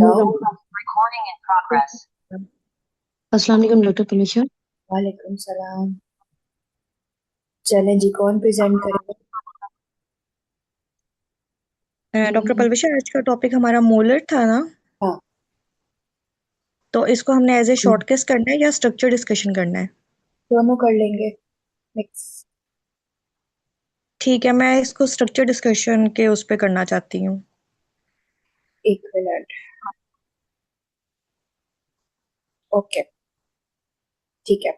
बताओ। Recording in progress. अस्सलाम वालेकुम डॉक्टर पलविशा। वालेकुम सलाम। चलें जी, कौन प्रेजेंट करेगा? डॉक्टर पलविशा, आज का टॉपिक हमारा मोलर था ना, हाँ, तो इसको हमने एज ए शॉर्ट केस करना है या स्ट्रक्चर डिस्कशन करना है? दोनों कर लेंगे मिक्स। ठीक है, मैं इसको स्ट्रक्चर डिस्कशन के उस पे करना चाहती हूँ। एक मिनट। ओके, ठीक है।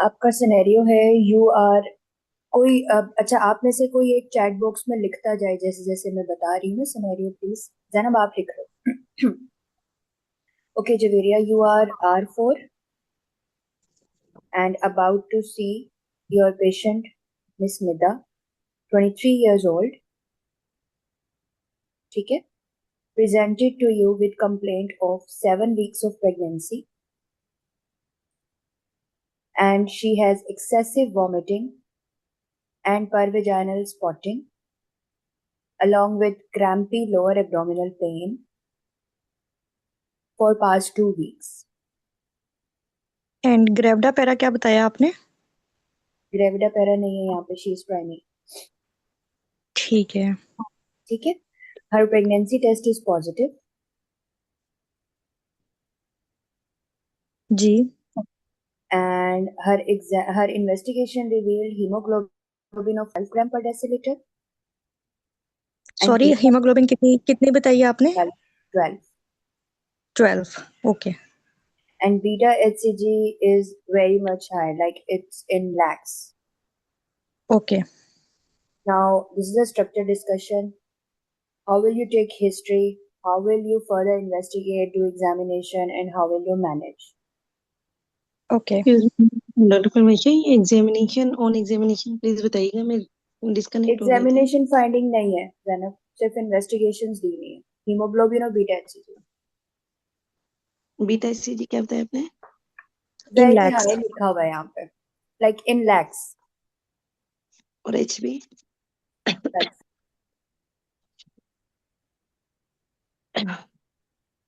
आपका सिनेरियो है यू आर कोई अच्छा, आप में से कोई एक चैट बॉक्स में लिखता जाए जैसे जैसे मैं बता रही हूँ सिनेरियो, प्लीज। जैनब आप लिख लो। Okay Javeria, you are R4 and about to see your patient Miss Nida, 23 years old, ठीक है, presented to you with complaint of 7 weeks of pregnancy and she has excessive vomiting and pervaginal spotting along with crampy lower abdominal pain for past 2 weeks. And gravida para क्या बताया आपने? Gravida para नहीं है यहाँ पे, she is primary. ठीक है, ठीक है। हर प्रेगनेंसी टेस्ट इज पॉजिटिव जी। and her investigation revealed hemoglobin of 12 gram per deciliter and sorry, beta haemoglobin कितनी कितनी बताई आपने? 12 12। Okay, and beta HCG is very much high, like it's in lakhs. Okay. Now this is a structured discussion. How will you take history? How will you further investigate, do examination, and how will you manage? Okay, doctor Palvisha, ये examination please बताइएगा, मैं disconnect हो गई थी। Examination finding नहीं है जैनब, सिर्फ investigations दी हुई है, हीमोग्लोबिन और बीटा एचसीजी। बीटा एचसीजी क्या बताया आपने? In very lakhs. हाई लिखा हुआ है यहाँ पे, लाइक इन लैक्स। और एचबी?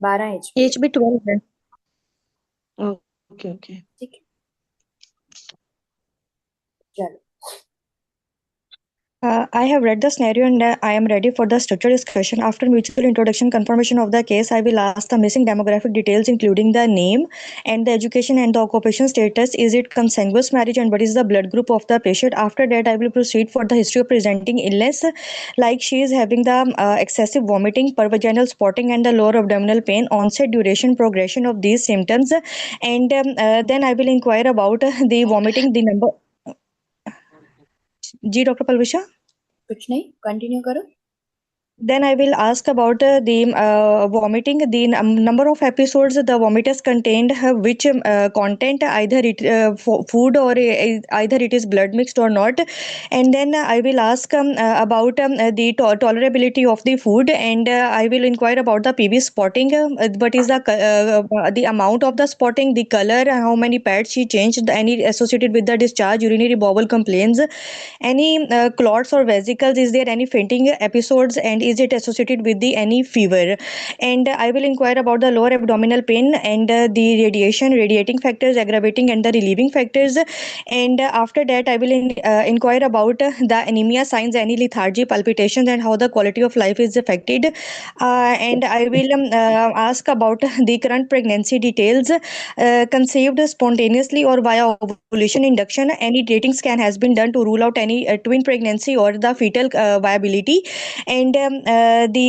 12 HP। एच भी 12 है। ओके ओके, ठीक है, चलो। I have read the scenario and I am ready for the structure discussion. After mutual introduction, confirmation of the case, I will ask the missing demographic details, including the name and the education and the occupation status. Is it consanguineous marriage and what is the blood group of the patient? After that, I will proceed for the history of presenting illness, like she is having the excessive vomiting, pervaginal spotting, and the lower abdominal pain. Onset, duration, progression of these symptoms, and then I will inquire about the vomiting, the number. जी doctor Palvisha. कुछ नहीं, continue करो। Then I will ask about the vomiting, the number of episodes the vomit has contained, which content, either it food or either it is blood mixed or not. And then I will ask about the tolerability of the food, and I will inquire about the PV spotting. What is the amount of the spotting, the color, how many pads she changed, any associated with the discharge, urinary bowel complaints, any clots or vesicles, is there any fainting episodes, and is it associated with the any fever? And I will inquire about the lower abdominal pain and the radiating factors, aggravating and the relieving factors. And after that, I will inquire about the anemia signs, any lethargy, palpitations, and how the quality of life is affected. And I will ask about the current pregnancy details, conceived spontaneously or via ovulation induction. Any dating scan has been done to rule out any twin pregnancy or the fetal viability, and the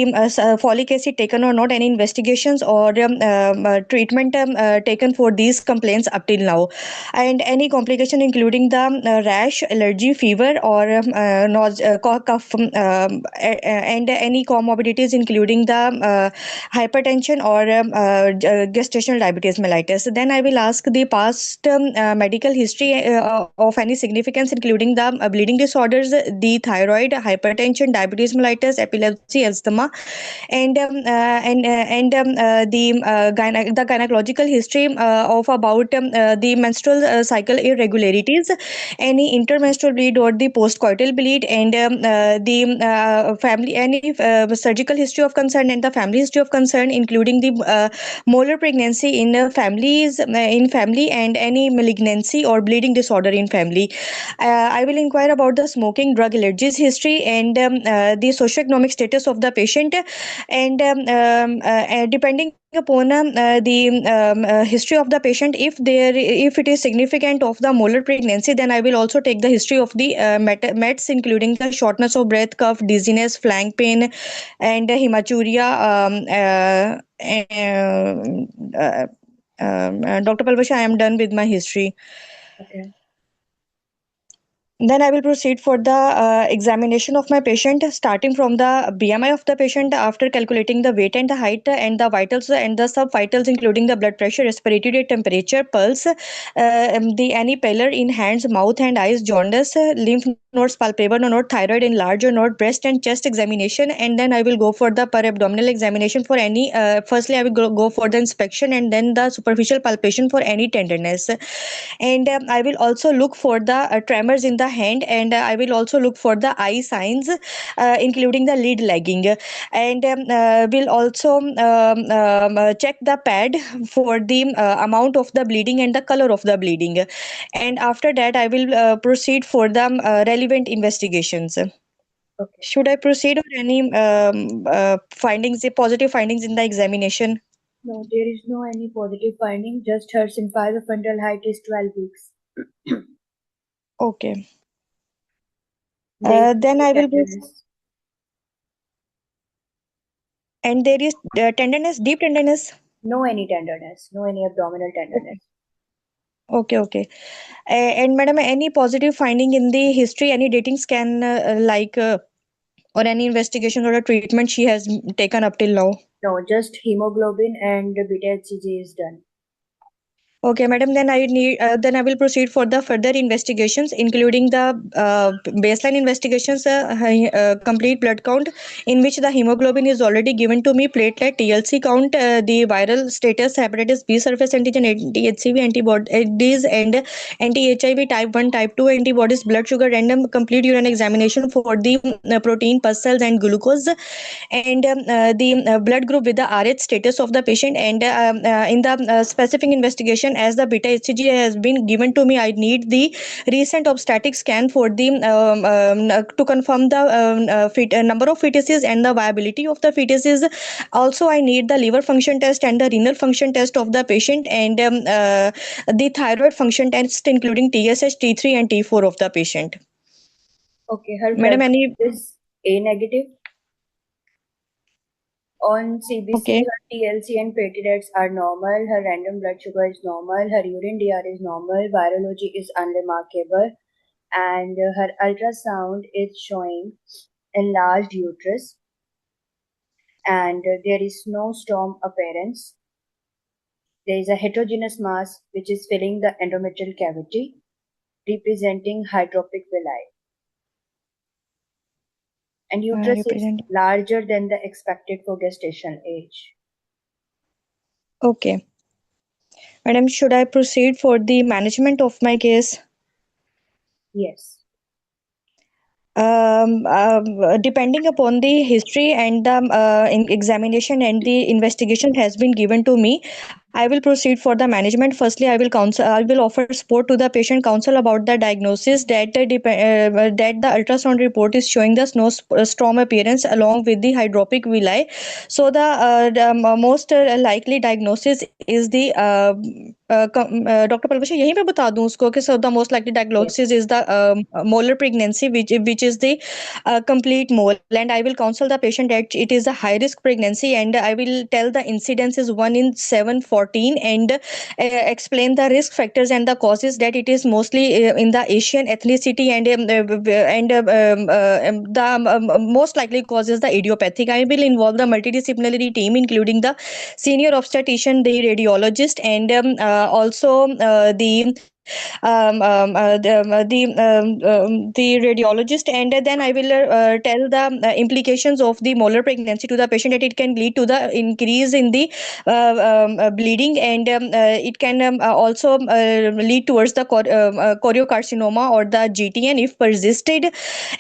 folic acid taken or not, any investigations or treatment taken for these complaints up till now, and any complication including the rash, allergy, fever, or cough, and any comorbidities including the hypertension or gestational diabetes mellitus. Then I will ask the past medical history of any significance, including the bleeding disorders, the thyroid, hypertension, diabetes mellitus, epilepsy, palsy, asthma, the gynecological history of about the menstrual cycle irregularities, any intermenstrual bleed or the postcoital bleed, and the family any surgical history of concern and the family history of concern, including the molar pregnancy in families in family, and any malignancy or bleeding disorder in family. I will inquire about the smoking, drug allergies history, and the socioeconomic status of the patient, and depending upon the history of the patient, if it is significant of the molar pregnancy, then I will also take the history of the meds, including the shortness of breath, cough, dizziness, flank pain, and hematuria. Dr. Palvasha, I am done with my history. Okay. Then I will proceed for the examination of my patient, starting from the BMI of the patient after calculating the weight and the height and the vitals and the sub-vitals, including the blood pressure, respiratory rate, temperature, pulse, the any pallor in hands, mouth and eyes, jaundice, lymph nodes palpable or not, thyroid enlarged or not, breast and chest examination, and then I will go for the per abdominal examination for any. Firstly, I will go for the inspection and then the superficial palpation for any tenderness, and I will also look for the tremors in the hand, and I will also look for the eye signs, including the lid lagging, and will also check the pad for the amount of the bleeding and the color of the bleeding, and after that I will proceed for the relevant investigations. Okay. Should I proceed or any findings, positive findings in the examination? No, there is no any positive finding. Just her symphyzofrontal height is 12 weeks. Okay. There is Then no I will be, tenderness. and there is tenderness, deep tenderness. No any tenderness. No any abdominal tenderness. Okay, okay. And madam, any positive finding in the history, any dating scan, or any investigation or a treatment she has taken up till now? No, just hemoglobin and beta HCG is done. Okay, madam. Then I will proceed for the further investigations, including the baseline investigations, complete blood count, in which the hemoglobin is already given to me, platelet, TLC count, the viral status, hepatitis B surface antigen, anti-HCV antibodies, and anti-HIV type 1, type 2 antibodies, blood sugar, random complete urine examination for the protein, pus cells, and glucose, and the blood group with the RH status of the patient, and in the specific investigation, as the beta HCG has been given to me, I need the recent obstetric scan for the to confirm the number of fetuses and the viability of the fetuses. Also, I need the liver function test and the renal function test of the patient, and the thyroid function test, including TSH, T3, and T4 of the patient. Okay, her Madam, blood any? group is A negative. On CBC, Okay. her TLC and platelets are normal, her random blood sugar is normal, her urine DR is normal, virology is unremarkable, and her ultrasound is showing enlarged uterus, and there is no storm appearance. There is a heterogeneous mass which is filling the endometrial cavity, representing hydropic villi. And uterus is Represent. larger than the expected for gestational age. Okay. Madam, should I proceed for the management of my case? Yes. Depending upon the history and the examination and the investigation has been given to me, I will proceed for the management. Firstly, I will offer support to the patient, counsel about the diagnosis, that that the ultrasound report is showing the storm appearance along with the hydropic villi. So the most likely diagnosis is the Dr. Palvasha, यहीं पे बता दूं उसको कि so the most likely diagnosis is the molar pregnancy, which is the complete mole, and I will counsel the patient that it is a high risk pregnancy, and I will tell the incidence is 1 in 714, and explain the risk factors and the causes, that it is mostly in the Asian ethnicity, and the most likely cause is the idiopathic. I will involve the multidisciplinary team, including the senior obstetrician, the radiologist, and also the the radiologist, and then I will tell the implications of the molar pregnancy to the patient, that it can lead to the increase in the bleeding, and it can also lead towards the choriocarcinoma or the GTN if persisted.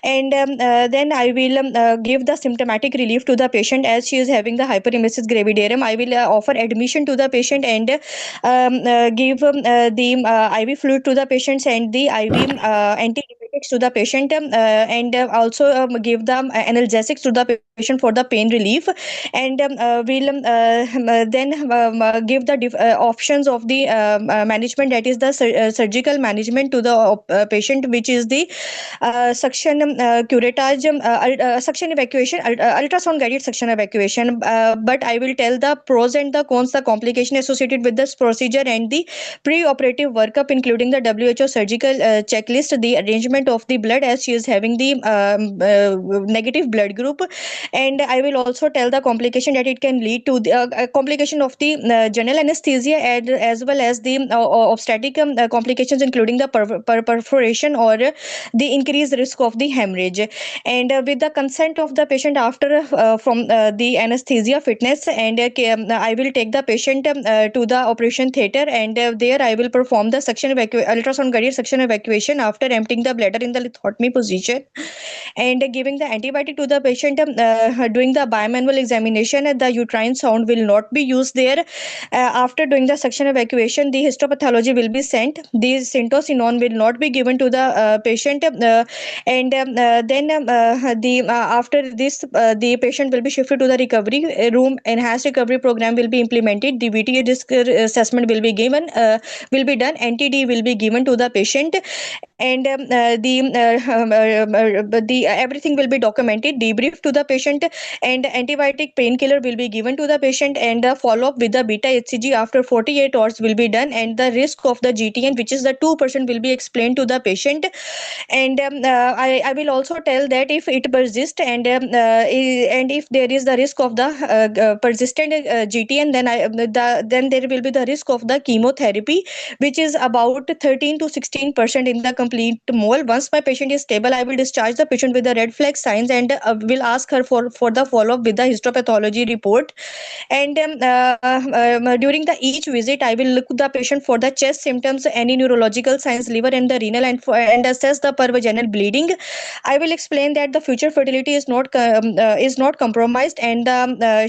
And then I will give the symptomatic relief to the patient as she is having the hyperemesis gravidarum. I will offer admission to the patient and give the IV fluid to the patients and the IV antibiotics to the patient, and also give the analgesics to the patient for the pain relief. And we'll then give the options of the management, that is the surgical management to the patient, which is the suction curettage, suction evacuation, ultrasound guided suction evacuation. But I will tell the pros and the cons, the complication associated with this procedure, and the pre-operative workup, including the WHO surgical checklist, the arrangement of the blood as she is having the negative blood group. And I will also tell the complication that it can lead to the complication of the general anesthesia, and as well as the obstetric complications, including the perforation or the increased risk of the hemorrhage. And with the consent of the patient, after from the anesthesia fitness, and I will take the patient to the operation theater, and there I will perform the suction ultrasound guided suction evacuation after emptying the bladder in the lithotomy position, and giving the antibiotic to the patient. Doing the bimanual examination, the uterine sound will not be used there. After doing the suction evacuation, the histopathology will be sent. The syntocinon will not be given to the patient, and then after this, the patient will be shifted to the recovery room. Enhanced recovery program will be implemented. The VTA risk assessment will be given, will be done. NTD will be given to the patient, and the everything will be documented, debrief to the patient, and antibiotic painkiller will be given to the patient, and the follow up with the beta HCG after 48 hours will be done, and the risk of the GTN, which is the 2%, will be explained to the patient. And I will also tell that if it persists, and if there is the risk of the persistent GTN, then there will be the risk of the chemotherapy, which is about 13 to 16% in the complete mole. Once my patient is stable, I will discharge the patient with the red flag signs, and will ask her for the follow up with the histopathology report. And during the each visit, I will look the patient for the chest symptoms, any neurological signs, liver and the renal, and assess the pervaginal bleeding. I will explain that the future fertility is not compromised, and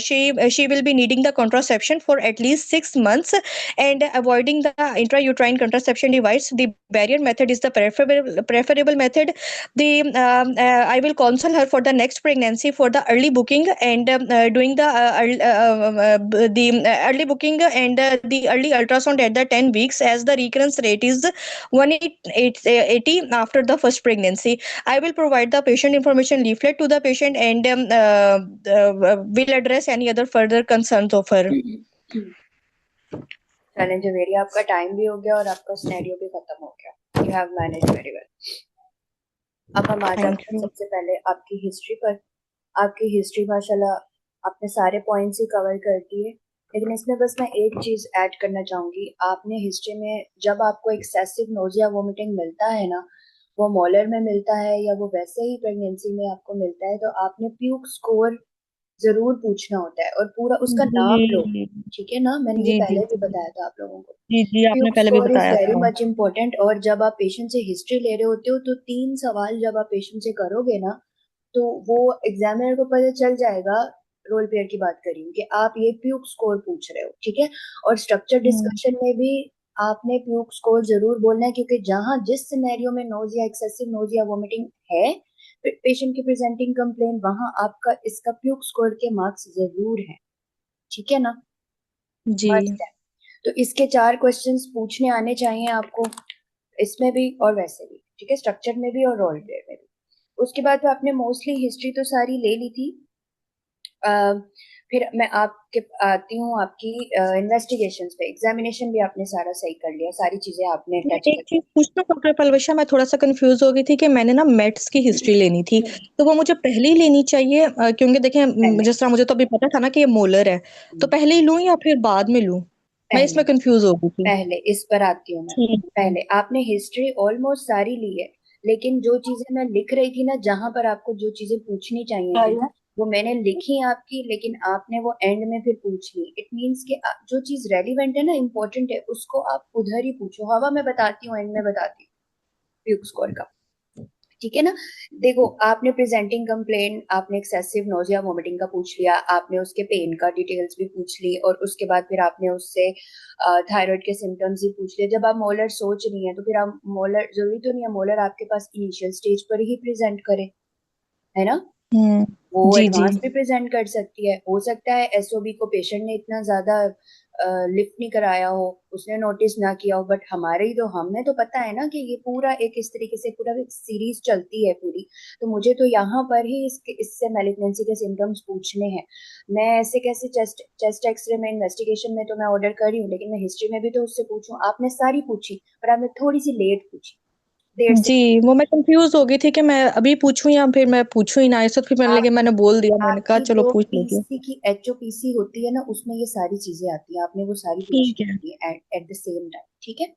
she will be needing the contraception for at least 6 months, and avoiding the intrauterine contraception device. The barrier method is the preferable method. I will counsel her for the next pregnancy for the early booking, and doing the early booking, and the early ultrasound at the 10 weeks, as the recurrence rate is 180 after the first pregnancy. I will provide the patient information leaflet to the patient, and will address any other further concerns of her. Challenge very, आपका time भी हो गया और आपका scenario भी खत्म हो गया. You have manage very well. अब हम आ जाते हैं सबसे पहले आपकी हिस्ट्री पर. आपकी हिस्ट्री माशाल्लाह आपने सारे पॉइंट्स ही कवर कर दिए, लेकिन इसमें बस मैं एक चीज ऐड करना चाहूंगी. आपने हिस्ट्री में जब आपको एक्सेसिव नोजिया वोमिटिंग मिलता है ना, वो मॉलर में मिलता है या वो वैसे ही प्रेगनेंसी में आपको मिलता है, तो आपने प्यूक स्कोर जरूर पूछना होता है और पूरा उसका नाम लो. ठीक है ना, मैंने ये पहले भी बताया था आप लोगों को. जी आपने पहले भी बताया वेरी था. Much important. और जब आप पेशेंट से हिस्ट्री ले रहे होते हो, तो 3 सवाल जब आप पेशेंट से करोगे ना, तो वो एग्जामिनर को पता चल जाएगा, रोल पेयर की बात करी, कि आप ये प्यूक स्कोर पूछ रहे हो. ठीक है. और स्ट्रक्चर डिस्कशन में भी आपने प्यूक स्कोर जरूर बोलना है, क्योंकि जहां जिस सिनेरियो में नोजिया, एक्सेसिव नोजिया वोमिटिंग है, पेशेंट की प्रेजेंटिंग कंप्लेन, वहां आपका इसका प्यूक स्कोर के मार्क्स जरूर हैं. ठीक है ना जी. तो इसके 4 क्वेश्चंस पूछने आने चाहिए आपको, इसमें भी और वैसे भी. ठीक है, स्ट्रक्चर में भी और रोल प्ले में भी. उसके बाद तो आपने मोस्टली हिस्ट्री तो सारी ले ली थी. फिर मैं आपके आती हूँ आपकी इन्वेस्टिगेशंस पे. एग्जामिनेशन भी आपने सारा सही कर लिया, सारी चीजें आपने टच एक चीज पूछना डॉक्टर पलवशा, मैं थोड़ा सा कंफ्यूज हो गई थी कि मैंने ना मेट्स की हिस्ट्री लेनी थी, तो वो मुझे पहले ही लेनी चाहिए? क्योंकि देखें, जिस तरह मुझे तो अभी पता था ना कि ये मोलर है, तो पहले ही लूं या फिर बाद में लूं? मैं इसमें पहले कंफ्यूज हो गई थी। पहले इस पर आती हूँ मैं। ठीक है। पहले आपने हिस्ट्री ऑलमोस्ट सारी ली है, लेकिन जो चीजें मैं लिख रही थी ना, जहां पर आपको जो चीजें पूछनी चाहिए थी ना, वो मैंने लिखी आपकी, लेकिन आपने वो एंड में फिर पूछ ली। इट मीन्स कि जो चीज रेलिवेंट है ना, इम्पोर्टेंट है, उसको आप उधर ही पूछो। हवा मैं बताती हूँ, एंड में बताती हूँ फ्यूक स्कोर का। ठीक है ना। देखो, आपने प्रेजेंटिंग कंप्लेन, आपने एक्सेसिव नोजिया वोमिटिंग का पूछ लिया, आपने उसके पेन का डिटेल्स भी पूछ ली, और उसके बाद फिर आपने उससे थायराइड के सिम्टम्स भी पूछ लिए। जब आप मोलर सोच रही हैं, तो फिर आप मोलर, जरूरी तो नहीं है मोलर आपके पास इनिशियल स्टेज पर ही प्रेजेंट करे, है ना। हम्म। वो जी जी। एडवांस भी प्रेजेंट कर सकती है। हो सकता है एसओबी को पेशेंट ने इतना ज्यादा लिफ्ट नहीं कराया हो, उसने नोटिस ना किया हो, बट हमारे ही तो, हमें तो पता है ना कि ये पूरा एक इस तरीके से पूरा एक सीरीज चलती है पूरी। तो मुझे तो यहाँ पर ही इससे मैलिग्नेंसी के सिम्टम्स पूछने हैं। मैं ऐसे कैसे चेस्ट चेस्ट एक्सरे में इन्वेस्टिगेशन में तो मैं ऑर्डर कर रही हूँ, लेकिन मैं हिस्ट्री में भी तो उससे पूछूं। आपने सारी पूछी, पर आपने थोड़ी सी लेट पूछी, देर से। जी, वो मैं कंफ्यूज हो गई थी कि मैं अभी पूछूं या फिर मैं पूछूं ही ना, इस वक्त फिर मैंने लगे, मैंने बोल दिया, मैंने कहा आपकी चलो जो पूछ लेती हूँ। पीसी की एचओपीसी होती है ना, उसमें ये सारी चीजें आती हैं, आपने वो सारी ठीक पूछनी है। होती है एट द सेम टाइम। ठीक है,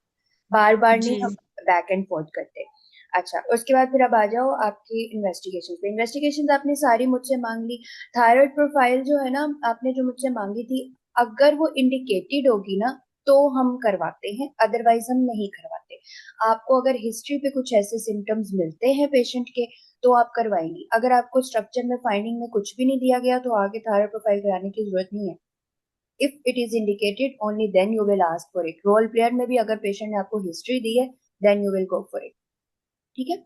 बार बार नहीं हम जी बैक एंड फोर्थ करते। अच्छा, उसके बाद फिर अब आ जाओ आपकी इन्वेस्टिगेशन पे। इन्वेस्टिगेशन आपने सारी मुझसे मांग ली। थायराइड प्रोफाइल जो है ना, आपने जो मुझसे मांगी थी, अगर वो इंडिकेटेड होगी ना, तो हम करवाते हैं, अदरवाइज हम नहीं करवाते। आपको अगर हिस्ट्री पे कुछ ऐसे सिम्टम्स मिलते हैं पेशेंट के, तो आप करवाएंगी। अगर आपको स्ट्रक्चर में फाइंडिंग में कुछ भी नहीं दिया गया, तो आगे थायराइड प्रोफाइल कराने की जरूरत नहीं है। If it is indicated, only then you will ask for it. Role player में भी अगर पेशेंट ने आपको हिस्ट्री दी है, then you will go for it. ठीक है।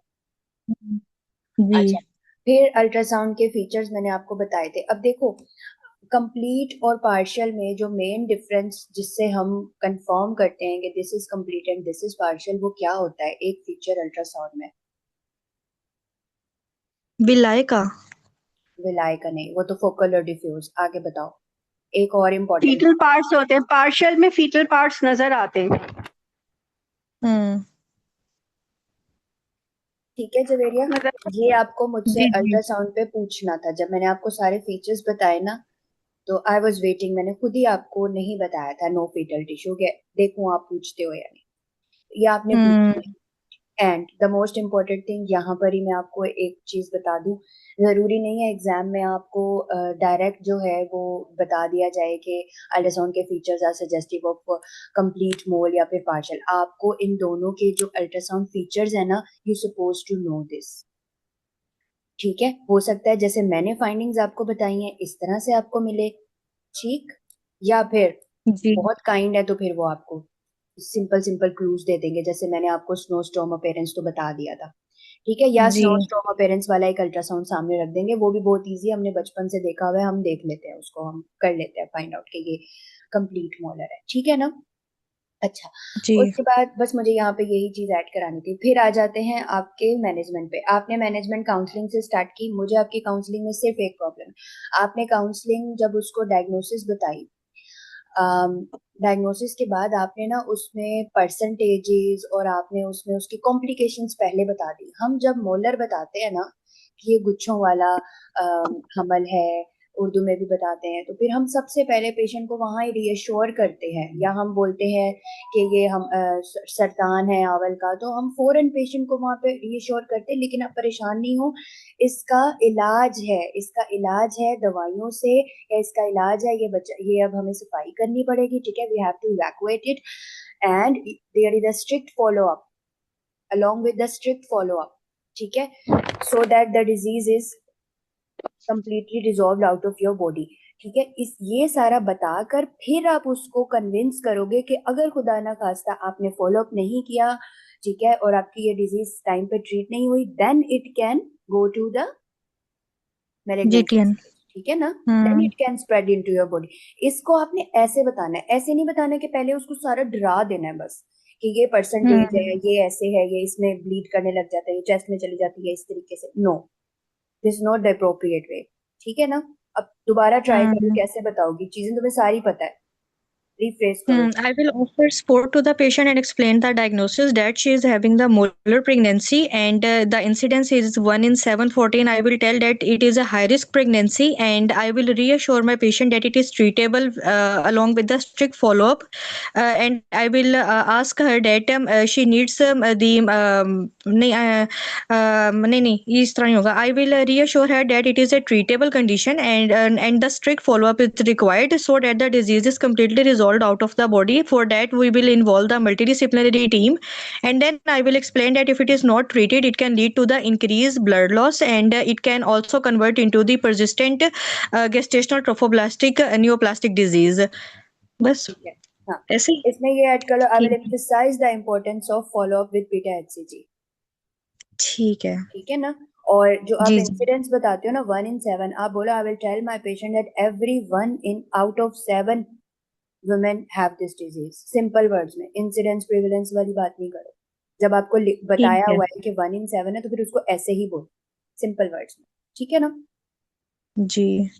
जी। अच्छा, फिर अल्ट्रासाउंड के फीचर्स मैंने आपको बताए थे। अब देखो, कंप्लीट और पार्शियल में जो मेन डिफरेंस जिससे हम कंफर्म करते हैं कि this is complete and this is partial, वो क्या होता है एक फीचर अल्ट्रासाउंड में? विलाय का। विलाय का नहीं, वो तो फोकल और डिफ्यूज। आगे बताओ, एक और इम्पोर्टेंट। फीटल पार्ट्स होते हैं, पार्शियल में फीटल पार्ट्स नजर आते हैं। हम्म। ठीक है जवेरिया, मतलब ये आपको मुझसे जी जी। अल्ट्रासाउंड पे पूछना था। जब मैंने आपको सारे फीचर्स बताए ना, तो आई वॉज वेटिंग, मैंने खुद ही आपको नहीं बताया था नो फीटल टिश्यू के, देखूं आप पूछते हो या नहीं। ये आपने पूछा। Hmm. And the most important thing, यहाँ पर ही मैं आपको एक चीज बता दूं। जरूरी नहीं है एग्जाम में आपको डायरेक्ट जो है वो बता दिया जाए कि अल्ट्रासाउंड के features are suggestive of complete mole या फिर पार्शियल। आपको इन दोनों के जो अल्ट्रासाउंड फीचर्स है ना, you suppose to know this. ठीक है, हो सकता है जैसे मैंने फाइंडिंग्स आपको बताई हैं इस तरह से आपको मिले, ठीक, या फिर जी बहुत काइंड है तो फिर वो आपको सिंपल सिंपल क्लूज दे देंगे, जैसे मैंने आपको स्नो स्टॉर्म अपीयरेंस तो बता दिया था। ठीक है, या जी। स्नो स्टॉर्म अपीयरेंस वाला एक अल्ट्रासाउंड सामने रख देंगे, वो भी बहुत इजी, हमने बचपन से देखा हुआ है, हम देख लेते हैं उसको, हम कर लेते हैं फाइंड आउट कि ये कंप्लीट मोलर है। ठीक है ना। अच्छा, जी। उसके बाद बस मुझे यहाँ पे यही चीज ऐड करानी थी। फिर आ जाते हैं आपके मैनेजमेंट पे। आपने मैनेजमेंट काउंसलिंग से स्टार्ट की। मुझे आपकी काउंसलिंग में सिर्फ एक प्रॉब्लम, आपने काउंसलिंग जब उसको डायग्नोसिस बताई, डायग्नोसिस के बाद आपने ना उसमें परसेंटेजेस और आपने उसमें उसकी कॉम्प्लिकेशंस पहले बता दी। हम जब मोलर बताते हैं ना कि ये गुच्छों वाला हमल है, उर्दू में भी बताते हैं, तो फिर हम सबसे पहले पेशेंट को वहां ही रीअश्योर करते हैं, या हम बोलते हैं कि ये हम सरतान है आवल का, तो हम फौरन पेशेंट को वहां पे रीअश्योर करते हैं। लेकिन आप परेशान नहीं हो, इसका इलाज है, इसका इलाज है दवाइयों से, या इसका इलाज है ये बच्चा, ये अब हमें सफाई करनी पड़ेगी। ठीक है, we have to evacuate it, and there is a strict follow up, along with the strict follow up। ठीक है, so that the disease is completely dissolved out of your body। ठीक है, इस ये सारा बताकर फिर आप उसको कन्विंस करोगे कि अगर खुदा ना खास्ता आपने फॉलो अप नहीं किया, ठीक है, और आपकी ये डिजीज टाइम पे ट्रीट नहीं हुई, then it can go to the malignancy GTN. stage। ठीक है ना, then hmm. It can spread into your body. इसको आपने ऐसे बताना है, ऐसे नहीं बताना कि पहले उसको सारा डरा देना है बस, कि ये परसेंटेज है, हम्म। ये ऐसे है, ये इसमें ब्लीड करने लग जाता है, ये चेस्ट में चली जाती है, इस तरीके से। No, this not the appropriate way. ठीक है ना। अब दोबारा ट्राई करो, हम्म। कैसे बताओगी, चीजें तुम्हें सारी पता है। rephrase करो. I will offer support to the patient and explain the diagnosis that she is having the molar pregnancy and the incidence is 1 in 714. I will tell that it is a high risk pregnancy and I will reassure my patient that it is treatable along with the strict follow up. And I will ask her that she needs नहीं इस तरह नहीं होगा. I will reassure her that it is a treatable condition and the strict follow up is required so that the disease is completely resolved out of the body. For that we will involve the multidisciplinary team and then I will explain that if it is not treated it can lead to the increased blood loss and it can also convert into the persistent gestational trophoblastic neoplastic disease. बस ठीक है. हाँ, ऐसे ही इसमें ये add कर लो. I will ठीक emphasize the importance of follow up with beta HCG. ठीक है ठीक है ना. और जो आप जी जी इंसिडेंस बताते हो ना 1 in 7, आप बोलो I will tell my patient that every 1 in out of 7 women have this disease. Simple words में इंसिडेंस प्रिवेलेंस वाली बात नहीं करो. जब आपको बताया ठीक है हुआ है कि 1 in 7 है तो फिर उसको ऐसे ही बोलो सिंपल वर्ड्स में. ठीक है ना. जी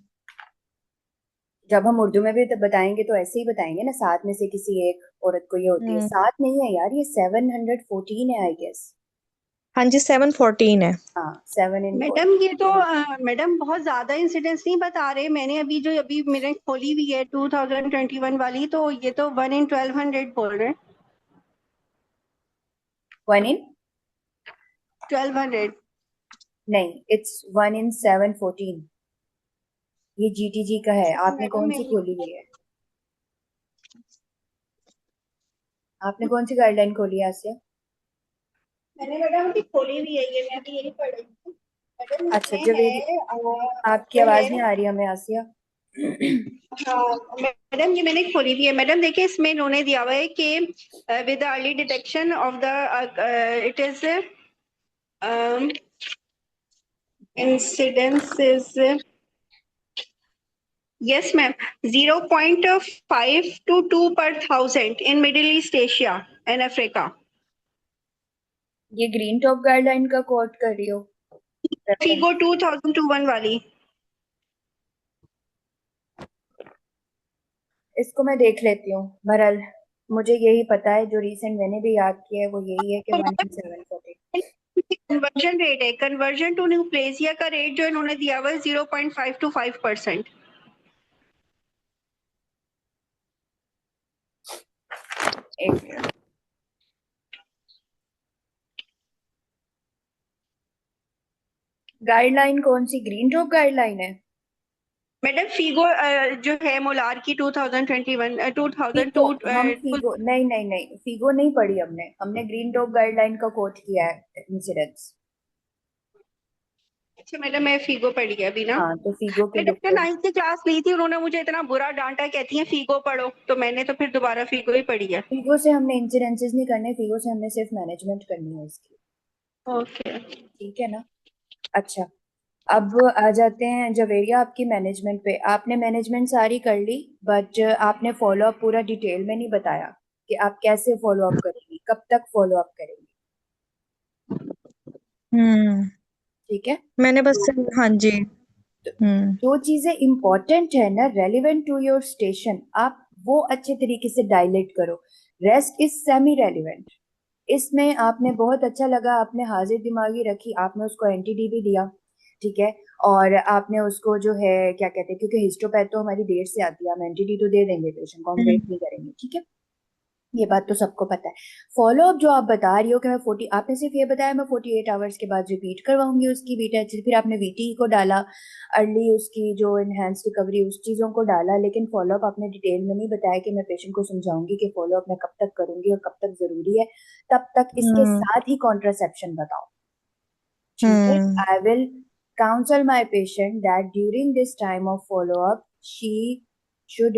जब हम उर्दू में भी तो बताएंगे तो ऐसे ही बताएंगे ना. 7 में से किसी एक औरत को ये होती है. 7 नहीं है यार, ये 714 है आई गेस. हाँ जी 714 है. हाँ 7 in मैडम ये तो मैडम बहुत ज्यादा इंसिडेंस नहीं बता रहे. मैंने अभी मैंने खोली हुई है 2021 वाली, तो ये तो 1 in 1200 बोल रहे हैं. 1 in 1200 नहीं, इट्स 1 in 714. ये जीटीजी का है. आपने मैडम कौन सी मेरी खोली हुई है? आपने कौन सी गाइडलाइन खोली है आसिया? मैंने मैडम अभी खोली हुई है ये, मैं अभी यही पढ़ रही हूँ मैडम. अच्छा इसमें जवेरी, है आपकी जो आवाज है नहीं आ रही हमें आसिया. हाँ मैडम, ये मैंने खोली हुई है मैडम. देखिए इसमें इन्होंने दिया हुआ है कि with early detection of the it is incidence is yes ma'am 0.5 to 2 per thousand in Middle East Asia and Africa. ये ग्रीन टॉप गाइडलाइन का कोट कर रही हो? फिगो 2021 वाली. इसको मैं देख लेती हूँ. बहरहाल मुझे यही पता है, जो रिसेंट मैंने भी याद किया है वो यही है कि 1 in 714. कन्वर्जन रेट है, कन्वर्जन टू न्यूप्लेसिया का रेट जो इन्होंने दिया हुआ है 0.5 to 5%. एक मिनट. गाइडलाइन कौन सी? ग्रीन टॉप गाइडलाइन है? मैडम फिगो जो है मोलार की 2021 फीगो, 2002 हम फीगो नहीं नहीं नहीं, फीगो नहीं पढ़ी हमने. हमने ग्रीन टॉप गाइडलाइन का कोट किया है इंसिडेंट्स. अच्छा मैडम मैं फिगो पढ़ी है अभी ना. हाँ तो फीगो के मैं डॉक्टर डिफरेंस. 9th की क्लास ली थी, उन्होंने मुझे इतना बुरा डांटा, कहती है फिगो पढ़ो, तो मैंने तो फिर दोबारा फिगो ही पढ़ी है. फीगो से हमने इंसिडेंसेस नहीं करने, फीगो से हमने सिर्फ मैनेजमेंट करनी है इसकी. ओके ठीक है ना. अच्छा, अब आ जाते हैं जवेरिया आपकी मैनेजमेंट पे. आपने मैनेजमेंट सारी कर ली, बट आपने फॉलो अप पूरा डिटेल में नहीं बताया कि आप कैसे फॉलो अप करेंगी, कब तक फॉलो अप करेंगी. ठीक है. मैंने बस हाँ जी जो चीजें इंपॉर्टेंट है ना, रेलिवेंट टू योर स्टेशन, आप वो अच्छे तरीके से डायलेट करो. Rest is semi relevant. इसमें आपने बहुत अच्छा लगा, आपने हाजिर दिमागी रखी, आपने उसको एंटीडी भी दिया. ठीक है. और आपने उसको जो है क्या कहते हैं, क्योंकि हिस्टोपैथ तो हमारी देर से आती है, हम एंटीडी तो दे देंगे पेशेंट को, हम वेट नहीं करेंगे. ठीक है, ये बात तो सबको पता है. फॉलो अप जो आप बता रही हो कि मैं 40, आपने सिर्फ ये बताया मैं 48 आवर्स के बाद रिपीट करवाऊंगी उसकी बीटा. फिर आपने वीटी को डाला, अर्ली उसकी जो इनहेंस रिकवरी उस चीज़ों को डाला, लेकिन फॉलो अप आपने डिटेल में नहीं बताया कि मैं पेशेंट को समझाऊंगी कि फॉलो अप मैं कब तक करूंगी और कब तक जरूरी है. तब तक इसके साथ ही कॉन्ट्रासेप्शन बताओ. ठीक है. I will counsel my patient that during this time of follow up she should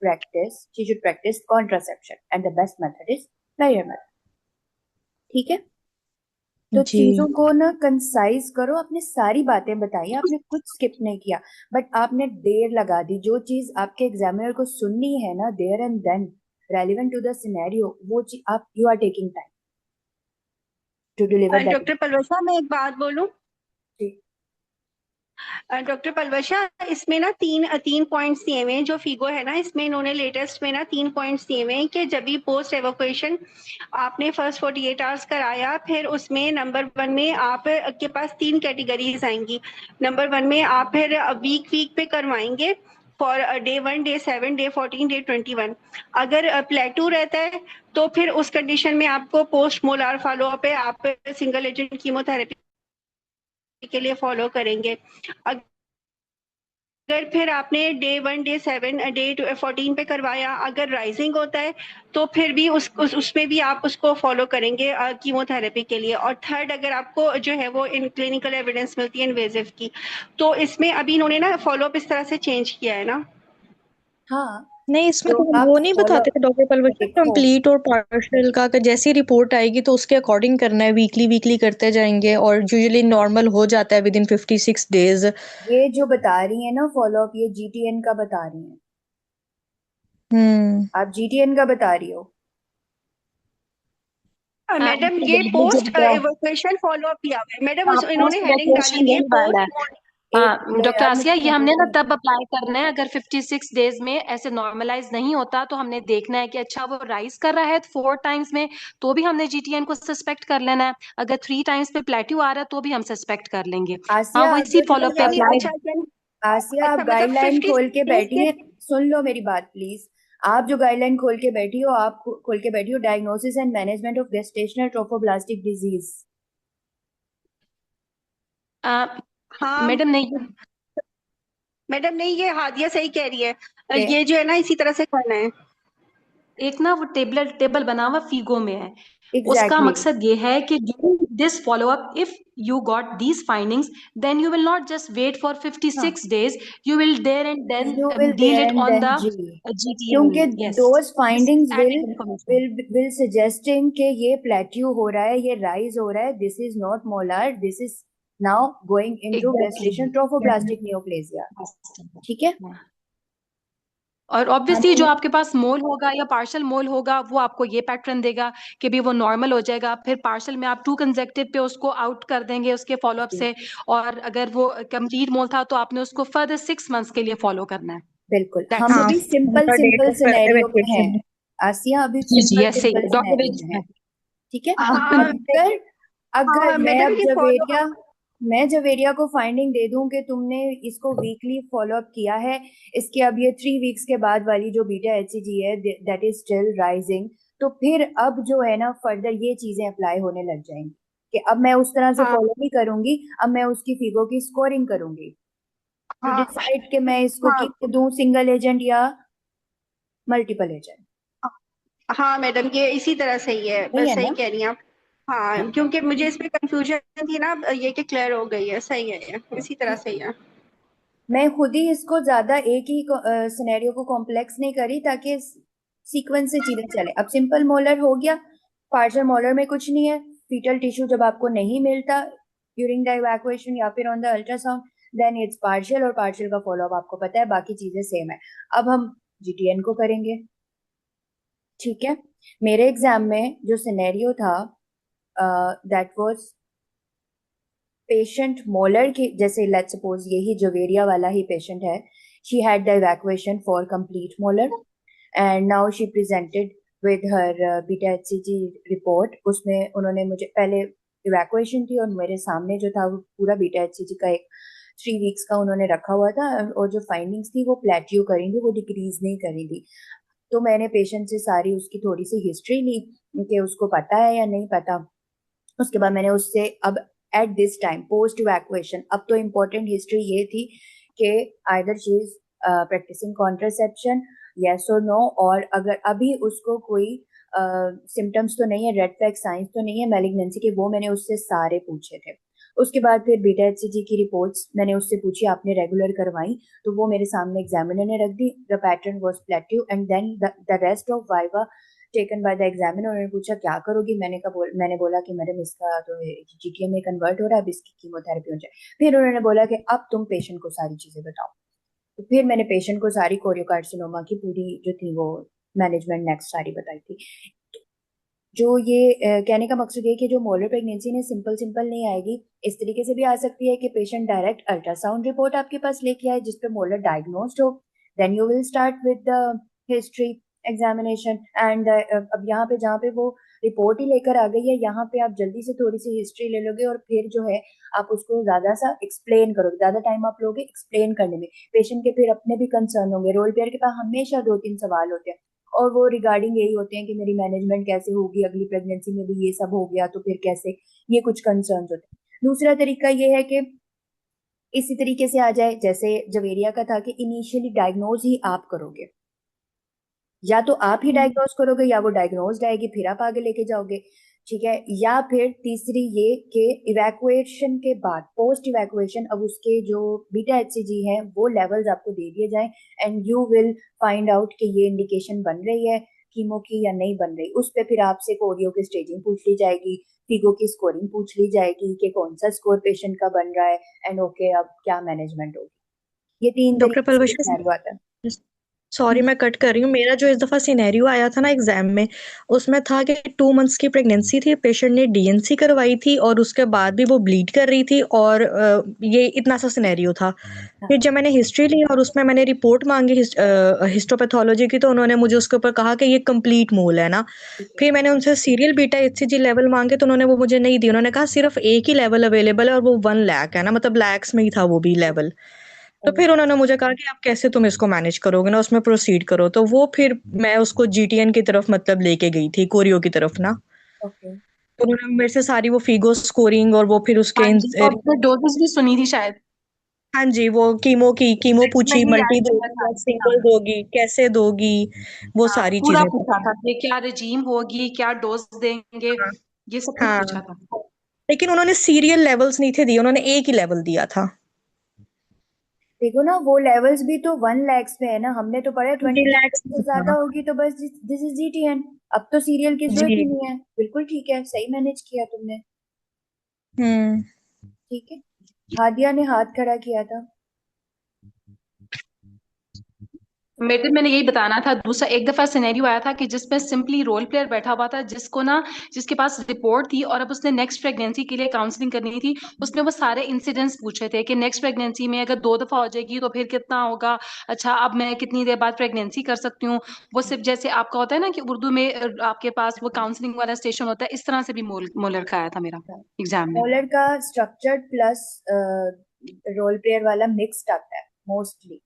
practice contraception and the best method is prayer method. ठीक है. तो जी चीजों को ना कंसाइज करो. आपने सारी बातें बताई, आपने कुछ स्किप नहीं किया, बट आपने देर लगा दी. जो चीज आपके एग्जामिनर को सुननी है ना there and then, relevant to the scenario, वो चीज आप you are taking time to deliver that. Doctor Palvasa मैं एक बात बोलूं. डॉक्टर पलवशा, इसमें ना तीन तीन पॉइंट्स दिए हुए हैं। जो फिगो है ना, इसमें इन्होंने लेटेस्ट में ना 3 पॉइंट्स दिए हुए हैं कि जब भी पोस्ट एवोक्यूएशन आपने फर्स्ट 48 आवर्स कराया, फिर उसमें नंबर 1 में आप के पास 3 कैटेगरीज आएंगी। नंबर 1 में आप फिर वीक पे करवाएंगे for day 1, day 7, day 14, day 21। अगर प्लेटू रहता है तो फिर उस कंडीशन में आपको पोस्ट मोलार फॉलोअप है, आप सिंगल एजेंट कीमोथेरेपी के लिए फॉलो करेंगे। अगर फिर आपने डे 1, डे 7, डे 14 पे करवाया, अगर राइजिंग होता है तो फिर भी उसमें भी आप उसको फॉलो करेंगे कीमोथेरेपी के लिए। और थर्ड, अगर आपको जो है वो इन क्लिनिकल एविडेंस मिलती है इन्वेजिव की, तो इसमें अभी इन्होंने ना फॉलोअप इस तरह से चेंज किया है ना। हाँ, नहीं, इसमें जो तो आप वो नहीं फॉलो, बताते डॉक्टर पलवशा, देखो, कंप्लीट और पार्शियल का, कि जैसी रिपोर्ट आएगी तो उसके अकॉर्डिंग करना है, वीकली वीकली करते जाएंगे और यूजुअली नॉर्मल हो जाता है विद इन 56 डेज। ये जो बता रही है ना फॉलोअप, ये जीटीएन का बता रही हैं। आप जीटीएन का बता रही हो? मैडम ये पोस्ट एवोक्यूएशन फॉलोअप किया हुआ है मैडम, हाँ, इन्होंने पोस्ट हेडिंग डाली इवैक्यूएशन हुई है यही वाला है। पोस्ट। एक हाँ मिनट डॉक्टर यार, आसिया, मुझे ये हमने ना समझने तब दो। अप्लाई करना है अगर 56 डेज में ऐसे नॉर्मलाइज नहीं होता, तो हमने देखना है कि अच्छा वो राइज कर रहा है 4 टाइम्स में, तो भी हमने जीटीएन को सस्पेक्ट कर लेना है। अगर 3 टाइम्स पे प्लेट्यू आ रहा है तो भी हम सस्पेक्ट कर लेंगे। हाँ, आसिया, वो इसी तो जो फॉलोअप पे है, अप्लाई। अच्छा आसिया आप अच्छा, मतलब गाइडलाइन 50 खोल के डेज बैठी के। हैं। सुन लो मेरी बात प्लीज। आप जो गाइडलाइन खोल के बैठी हो, आप खोल के बैठी हो diagnosis and management of gestational trophoblastic disease. हाँ मैडम नहीं, मैडम, नहीं ये हादिया सही कह रही है, के ये जो है ना इसी तरह से करना है। एक ना वो टेबल टेबल बना हुआ फीगो में है। उसका एग्जैक्टली, मकसद ये है कि during this follow up, if you got these findings, then you will not just wait for हाँ, 56 days, you will there and then you will deal there it and on then the जी, क्योंकि GTN. Yes, those this findings will added information. Will will suggesting कि ये plateau हो रहा है, ये rise हो रहा है, this is not molar, this is now going into gestational Exactly. Trophoblastic neoplasia. ठीक है। Yeah. और हाँ ऑब्वियसली जो तो आपके पास मोल होगा या पार्शल मोल होगा, वो आपको ये पैटर्न देगा कि भी वो नॉर्मल हो जाएगा। फिर पार्शल में आप 2 कंसेक्टिव पे उसको आउट कर देंगे उसके फॉलोअप से। और अगर वो कंप्लीट मोल था तो आपने उसको फर्दर 6 मंथ्स के लिए फॉलो करना है। बिल्कुल, हम दैट्स हाँ, अभी इट। सिंपल उनका डेट सिंपल ऑफ सिनेरियो में हैं। इवैक्यूएशन। आसिया, अभी जी जी, सिंपल ऐसे सिंपल ही डॉक्टर सिनेरियो वेज में है। है। ठीक है। हाँ अगर अगर हाँ मैं मैडम, अब ये फॉलो जवेरिया मैं जवेरिया को फाइंडिंग दे दूं कि तुमने इसको वीकली फॉलो अप किया है, इसके अब ये 3 वीक्स के बाद वाली जो बीटा एचसीजी है दैट इज स्टिल राइजिंग, तो फिर अब जो है ना फर्दर ये चीजें अप्लाई होने लग जाएंगी कि अब मैं उस तरह से हाँ फॉलो नहीं करूंगी, अब मैं उसकी फिगो की स्कोरिंग करूंगी टू हाँ डिसाइड कि मैं इसको हाँ किक दूं, सिंगल एजेंट या मल्टीपल एजेंट। हाँ मैडम, ये इसी तरह सही है, नहीं बस है सही ना? कह रही हैं आप। हाँ, क्योंकि मुझे इसमें कंफ्यूजन थी ना, ये कि क्लियर हो गई है। सही है, ये इसी तरह सही है। मैं खुद ही इसको ज्यादा एक ही सिनेरियो को कॉम्प्लेक्स नहीं करी ताकि सीक्वेंस से चीजें चले। अब सिंपल मोलर हो गया, पार्शियल मोलर में कुछ नहीं है। फीटल टिश्यू जब आपको नहीं मिलता ड्यूरिंग द इवैक्यूएशन या फिर on the ultrasound, then it's partial, और पार्शियल का फॉलोअप आपको पता है, बाकी चीजें सेम है। अब हम जीटीएन को करेंगे। ठीक है। मेरे एग्जाम में जो सिनेरियो था दैट वाज पेशेंट मोलर की, जैसे लेट्स सपोज यही जोवेरिया वाला ही पेशेंट है, she had the evacuation for complete molar and now she presented with her beta HCG report. उसमें उन्होंने मुझे पहले इवैक्यूएशन थी और मेरे सामने जो था वो पूरा बीटा एचसीजी का एक 3 वीक्स का उन्होंने रखा हुआ था, और जो फाइंडिंग्स थी वो प्लेट्यू करी थी, वो डिक्रीज नहीं करी थी। तो मैंने पेशेंट से सारी उसकी थोड़ी सी हिस्ट्री ली कि उसको पता है या नहीं पता। उसके बाद मैंने उससे अब at this time post evacuation, अब तो इम्पोर्टेंट हिस्ट्री ये थी कि either she is practising contraception, yes और नो, और अगर अभी उसको कोई सिम्टम्स तो नहीं है, रेड फ्लैग साइंस तो नहीं है मैलिग्नेंसी के, वो मैंने उससे सारे पूछे थे। उसके बाद फिर बीटा एचसीजी की रिपोर्ट्स मैंने उससे पूछी, आपने रेगुलर करवाई? तो वो मेरे सामने एग्जामिनर ने रख दी, the pattern was plateau and then the rest of viva taken by the examiner. उन्होंने पूछा क्या करोगी, मैंने बोला कि मैडम इसका तो जीटीएम में कन्वर्ट हो रहा है, अब इसकी कीमोथेरेपी हो जाए। फिर उन्होंने बोला कि अब तुम पेशेंट को सारी चीजें बताओ। तो फिर मैंने पेशेंट को सारी कोरियोकार्सिनोमा की पूरी जो थी वो मैनेजमेंट नेक्स्ट सारी बताई थी। जो ये कहने का मकसद ये कि जो मोलर प्रेगनेंसी ने सिंपल सिंपल नहीं आएगी, इस तरीके से भी आ सकती है कि पेशेंट डायरेक्ट अल्ट्रासाउंड रिपोर्ट आपके पास लेके आए जिसपे मोलर डायग्नोस्ड हो, then you will start with the history examination and अब यहाँ पे जहाँ पे वो रिपोर्ट ही लेकर आ गई है, यहाँ पे आप जल्दी से थोड़ी सी हिस्ट्री ले लोगे और फिर जो है आप उसको ज्यादा सा एक्सप्लेन करोगे, ज्यादा टाइम आप लोगे एक्सप्लेन करने में, पेशेंट के फिर अपने भी कंसर्न होंगे, रोल प्लेयर के पास हमेशा दो तीन सवाल होते हैं और वो रिगार्डिंग यही होते हैं कि मेरी मैनेजमेंट कैसे होगी, अगली प्रेगनेंसी में भी ये सब हो गया तो फिर कैसे, ये कुछ कंसर्न होते हैं। दूसरा तरीका ये है कि इसी तरीके से आ जाए जैसे जवेरिया का था कि इनिशियली डायग्नोज ही आप करोगे, या तो आप ही डायग्नोज करोगे या वो डायग्नोज आएगी फिर आप आगे लेके जाओगे, ठीक है। या फिर तीसरी ये कि इवैक्यूएशन के बाद पोस्ट इवैक्यूएशन अब उसके जो बीटा एचसीजी हैं वो लेवल्स आपको दे दिए जाएं and you will find out कि ये इंडिकेशन बन रही है कीमो की या नहीं बन रही, उस पे फिर आपसे कोरियो की स्टेजिंग पूछ ली जाएगी, फिगो की स्कोरिंग पूछ ली जाएगी कि कौन सा स्कोर पेशेंट का बन रहा है एंड ओके अब क्या मैनेजमेंट होगी। ये तीन डॉक्टर तरीके से पलवश, सिनेरियो आता है। सॉरी मैं कट कर रही हूँ। मेरा जो इस दफा सिनेरियो आया था ना एग्जाम में, उसमें था कि 2 मंथ्स की प्रेगनेंसी थी, पेशेंट ने डीएनसी करवाई थी और उसके बाद भी वो ब्लीड कर रही थी और ये इतना सा सिनेरियो था। फिर जब मैंने हिस्ट्री ली और उसमें मैंने रिपोर्ट मांगी हिस्टोपैथोलॉजी की, तो उन्होंने मुझे उसके ऊपर कहा कि ये कंप्लीट मोल है ना। फिर मैंने उनसे सीरियल बीटा एचसीजी लेवल मांगे तो उन्होंने वो मुझे नहीं दी, उन्होंने कहा सिर्फ एक ही लेवल अवेलेबल है और वो 1 लाख है ना, मतलब लैक्स में ही था वो भी लेवल। तो फिर उन्होंने मुझे कहा कि आप कैसे तुम इसको मैनेज करोगे ना, उसमें प्रोसीड करो। तो वो फिर मैं उसको जीटीएन की तरफ मतलब लेके गई थी, कोरियो की तरफ ना। ओके। तो उन्होंने मेरे से सारी वो फिगो स्कोरिंग और वो फिर उसके हाँ जी, और आपने डोजेस भी सुनी थी शायद। हाँ जी, वो कीमो पूछी, नहीं मल्टी याद दोगी था। या हाँ सिंगल दोगी, कैसे दोगी, वो हाँ, सारी पूरा चीजें पूछा पूछी। था कि क्या रजीम होगी, क्या डोज देंगे, हाँ ये सब कुछ हाँ, पूछा था। लेकिन उन्होंने सीरियल लेवल्स नहीं थे दिए, उन्होंने एक ही लेवल दिया था। देखो ना वो लेवल्स भी तो 1 lakhs में है ना, हमने तो पढ़ा 20 लाख रिलैक्स से ज्यादा हाँ होगी तो बस दिस इज जीटीएन। अब तो सीरियल की जरूरत ही जी। नहीं है, बिल्कुल ठीक है, सही मैनेज किया तुमने। हम्म। ठीक है। हादिया ने हाथ खड़ा किया था। मेरे मैंने यही बताना था। दूसरा एक दफा सिनेरियो आया था कि जिसमें सिंपली रोल प्लेयर बैठा हुआ था, जिसको ना, जिसके पास रिपोर्ट थी और अब उसने नेक्स्ट प्रेगनेंसी के लिए काउंसलिंग करनी थी। उसने वो सारे इंसिडेंट्स पूछे थे कि नेक्स्ट प्रेगनेंसी में अगर 2 दफा हो जाएगी तो फिर कितना होगा, अच्छा अब मैं कितनी देर बाद प्रेगनेंसी कर सकती हूँ। वो सिर्फ जैसे आपका होता है ना कि उर्दू में आपके पास वो काउंसलिंग वाला स्टेशन होता है, इस तरह से भी मोलर का आया था मेरा एग्जाम में। मोलर का स्ट्रक्चर्ड प्लस रोल प्लेयर वाला मिक्स्ड आता है मोस्टली।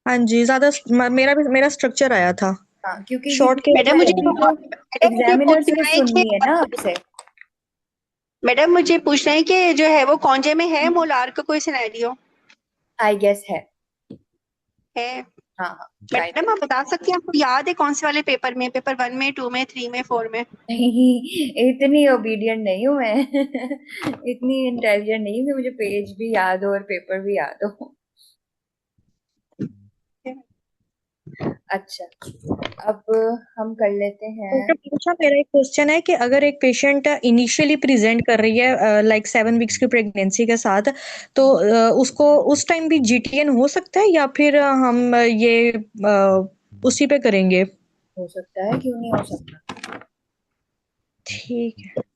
हाँ जी, ज्यादा मेरा स्ट्रक्चर आया था। हाँ क्योंकि ये शॉर्ट मैडम मुझे क्वेश्चन भी तो मैडम मुझे एग्जामिनर्स ने पूछना है कि सुननी है ना आपसे। मैडम मुझे पूछना है कि जो है वो कौनजे में है मोलार का कोई सिनेरियो आई गेस है। है। हाँ हाँ शायद है। मैडम आप बता सकती हैं, आपको याद है कौन से वाले पेपर में, पेपर 1 में, 2 में, 3 में, 4 में? नहीं इतनी ओबीडियंट नहीं हूँ मैं इतनी इंटेलिजेंट नहीं हूँ कि मुझे पेज भी याद हो और पेपर भी याद हो। अच्छा, अब हम कर लेते हैं। डॉक्टर पूछा, मेरा एक क्वेश्चन है कि अगर एक पेशेंट इनिशियली प्रेजेंट कर रही है लाइक 7 वीक्स की प्रेगनेंसी के साथ, तो उसको उस टाइम भी जीटीएन हो सकता है या फिर हम ये उसी पे करेंगे? हो सकता है, क्यों नहीं हो सकता। ठीक है।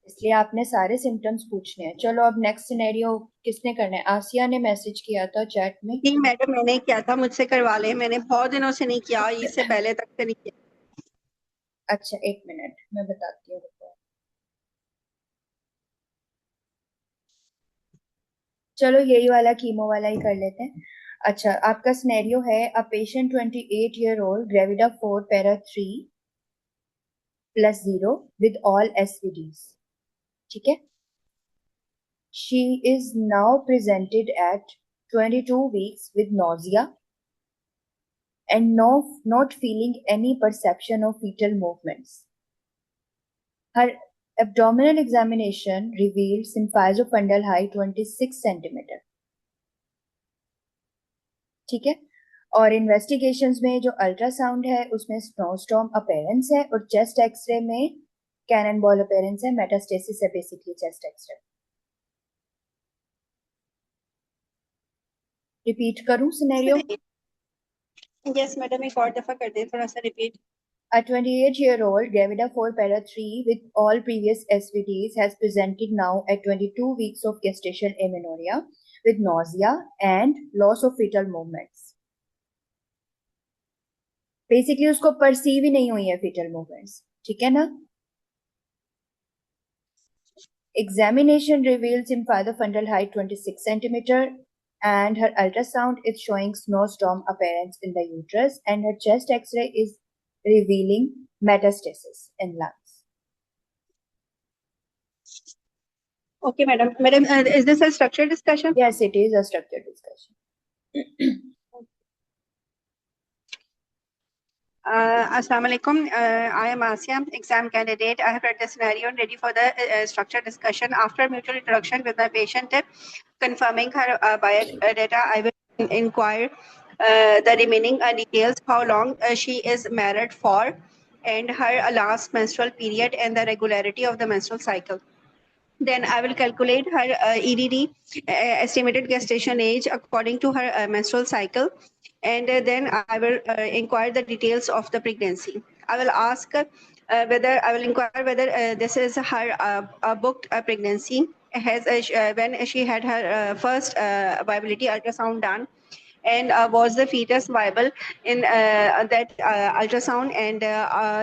इसलिए आपने सारे सिम्टम्स पूछने हैं। चलो अब नेक्स्ट सिनेरियो किसने करना है? आसिया ने मैसेज किया था चैट में। जी मैडम मैंने किया था, मुझसे करवा ले, मैंने बहुत दिनों से नहीं किया, इससे पहले तक से नहीं किया। अच्छा एक मिनट मैं बताती हूँ, रुको। चलो यही वाला कीमो वाला ही कर लेते हैं। अच्छा आपका सिनेरियो है a patient 28 year old gravida 4 para 3 +0 with all SVDs. ठीक है। She is now presented at 22 weeks with nausea and not feeling any perception of fetal movements. Her abdominal examination revealed symphyzofundal height 26 centimeter. ठीक है। और investigations में जो ultrasound है उसमें snowstorm appearance है और चेस्ट एक्सरे में कैनन बॉल अपेरेंस है, मेटास्टेसिस है बेसिकली चेस्ट एक्सरे। रिपीट करूं सिनेरियो? यस मैडम एक और दफा कर दे, थोड़ा सा repeat. A 28-year-old Gravida 4 para 3 with all previous SVDs has presented now at 22 weeks of gestation amenorrhea with nausea and loss of fetal movements. Basically उसको perceive ही नहीं हुई है fetal movements, ठीक है ना? Examination reveals infantile fundal height 26 cm and her ultrasound is showing snowstorm appearance in the uterus and her chest X-ray is revealing metastasis in lungs. Okay, madam. Madam, is this a structured discussion? Yes, it is a structured discussion. Assalamu alaikum. I am Asia, exam candidate. I have read the scenario and ready for the structured discussion. After mutual introduction with my patient, confirming her biodata, I will inquire the remaining details, how long she is married for, and her last menstrual period and the regularity of the menstrual cycle. Then I will calculate her EDD, estimated gestation age, according to her menstrual cycle. And then I will inquire the details of the pregnancy. I will ask inquire whether this is her booked pregnancy, when she had her first viability ultrasound done, and was the fetus viable in that ultrasound, and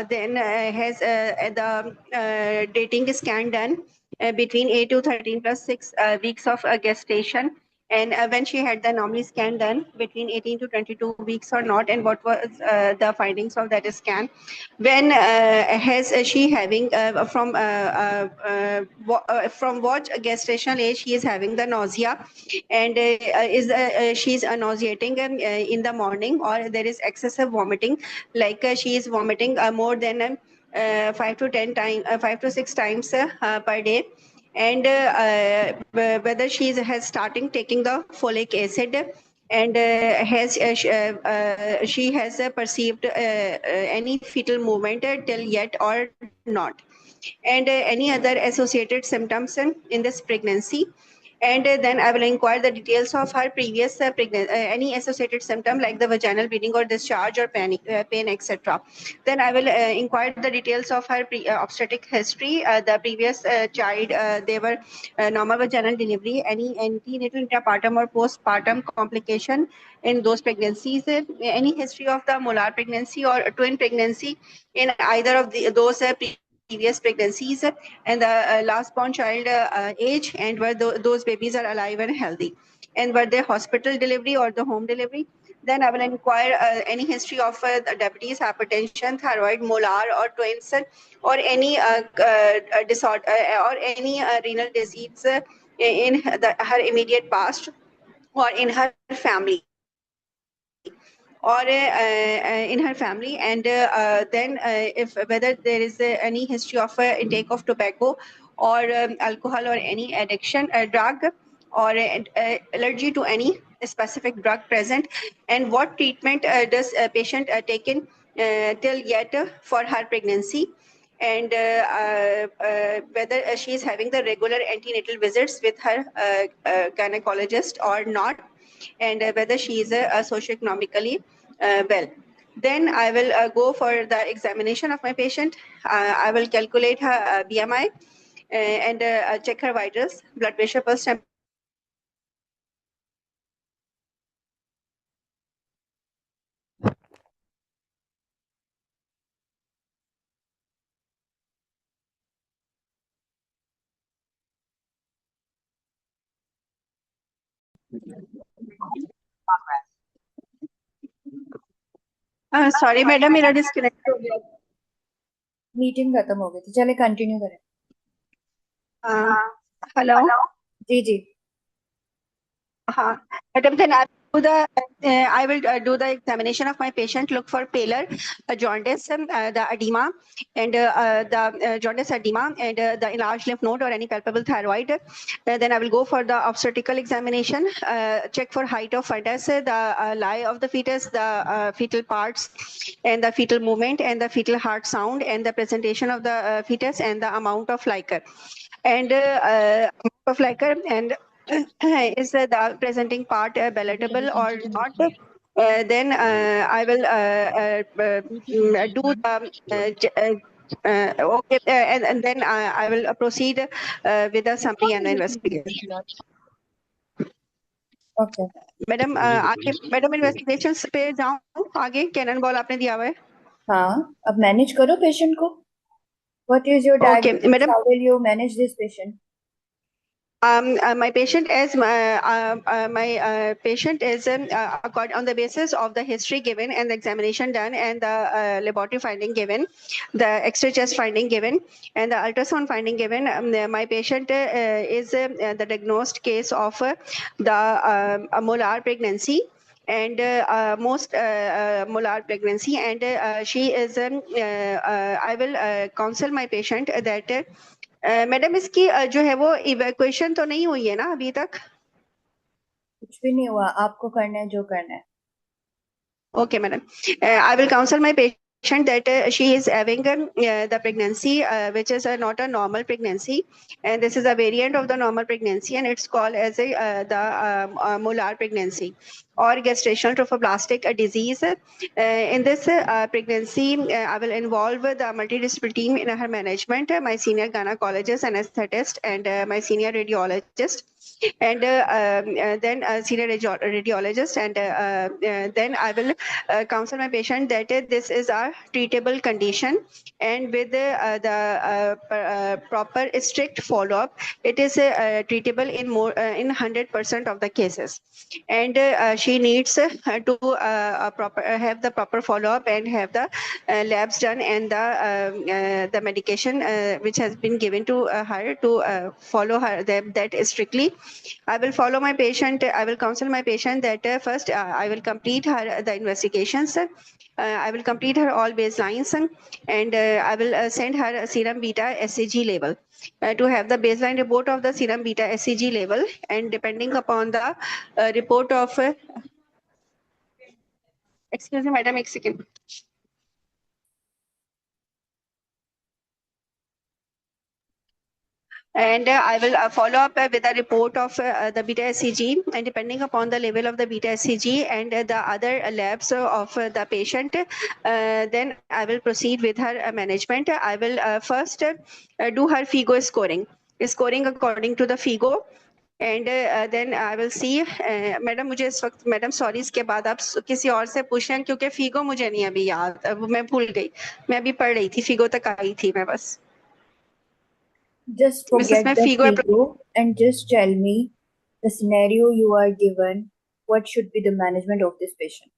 then has the dating scan done between 8 to 13 plus 6 weeks of gestation, and when she had the anomaly scan done between 18 to 22 weeks or not, and what was the findings of that scan, when has she having from what gestation age she is having the nausea, and is she's nauseating in the morning, or there is excessive vomiting, like she is vomiting more than 5 to 6 times per day, and whether she has starting taking the folic acid, and she has perceived any fetal movement till yet or not, and any other associated symptoms in this pregnancy. And then I will inquire the details of her previous any associated symptom like the vaginal bleeding or discharge or pain, etc. Then I will inquire the details of her obstetric history, the previous child, they were normal vaginal delivery, any antenatal, intrapartum or postpartum complication in those pregnancies, any history of the molar pregnancy or twin pregnancy in either of those previous pregnancies, and the last born child age, and whether those babies are alive and healthy, and were they hospital delivery or the home delivery. Then I will inquire any history of diabetes, hypertension, thyroid, molar or twins, or any disorder or any renal disease in her immediate past or in her family, or in her family, and then if whether there is any history of intake of tobacco or alcohol or any addiction drug, or allergy to any specific drug present, and what treatment does a patient taken till yet for her pregnancy, and whether she is having the regular antenatal visits with her gynecologist or not, and whether she is socioeconomically well. Then I will go for the examination of my patient. I will calculate her BMI and check her vitals, blood pressure, pulse temperature. Sorry madam, मेरा disconnect हो गया। Meeting खत्म हो गई थी, चले continue करें। Hello जी जी। हाँ madam, then I will do the examination of my patient, look for pallor, jaundice, the edema, and the jaundice, edema, and the enlarged lymph node or any palpable thyroid. Then I will go for the obstetrical examination, check for height of fetus, the lie of the fetus, the fetal parts, and the fetal movement, and the fetal heart sound, and the presentation of the fetus, and the amount of liquor, and and is the presenting part palatable or not, Then I will do the okay, and then I will proceed with the summary and the investigation. Okay madam आगे madam investigations पे जाऊं आगे cannon ball आपने दिया हुआ है हाँ अब मैनेज करो पेशेंट को what is your okay diagnosis madam how will you manage this patient my patient is my patient is on the basis of the history given and the examination done and the laboratory finding given, the X-ray chest finding given, and the ultrasound finding given. My patient is the diagnosed case of the molar pregnancy and most molar pregnancy, and she is I will counsel my patient that madam इसकी जो है वो evacuation तो नहीं हुई है ना अभी तक कुछ भी नहीं हुआ आपको करना है जो करना है Okay, madam. I will counsel my patient that she is having the pregnancy, which is not a normal pregnancy, and this is a variant of the normal pregnancy, and it's called as the molar pregnancy or gestational trophoblastic disease. In this pregnancy, I will involve the multidisciplinary team in her management, my senior gynecologist, anesthetist, and my senior radiologist. And then senior radiologist, and then I will counsel my patient that this is a treatable condition, and with the proper strict follow-up, it is treatable in more in 100% of the cases, and she needs to have the proper follow-up and have the labs done and the medication which has been given to her to follow her that strictly. I will follow my patient. I will counsel my patient that first I will complete her the investigations. I will complete her all baselines, and I will send her serum beta SCG level to have the baseline report of the serum beta SCG level, and depending upon the report of excuse me, madam, एक second. And I will follow up with a report of the beta SCG, and depending upon the level of the beta SCG and the other labs of the patient, then I will proceed with her management. I will first do her FIGO scoring according to the FIGO. And then I will see madam मुझे इस वक्त madam sorry इसके बाद आप किसी और से पूछें क्योंकि फीगो मुझे नहीं अभी याद मैं भूल गई मैं अभी पढ़ रही थी फीगो तक आई थी मैं बस just मिसेस forget मैं the Figo FIGO and just tell me the scenario you are given what should be the management of this patient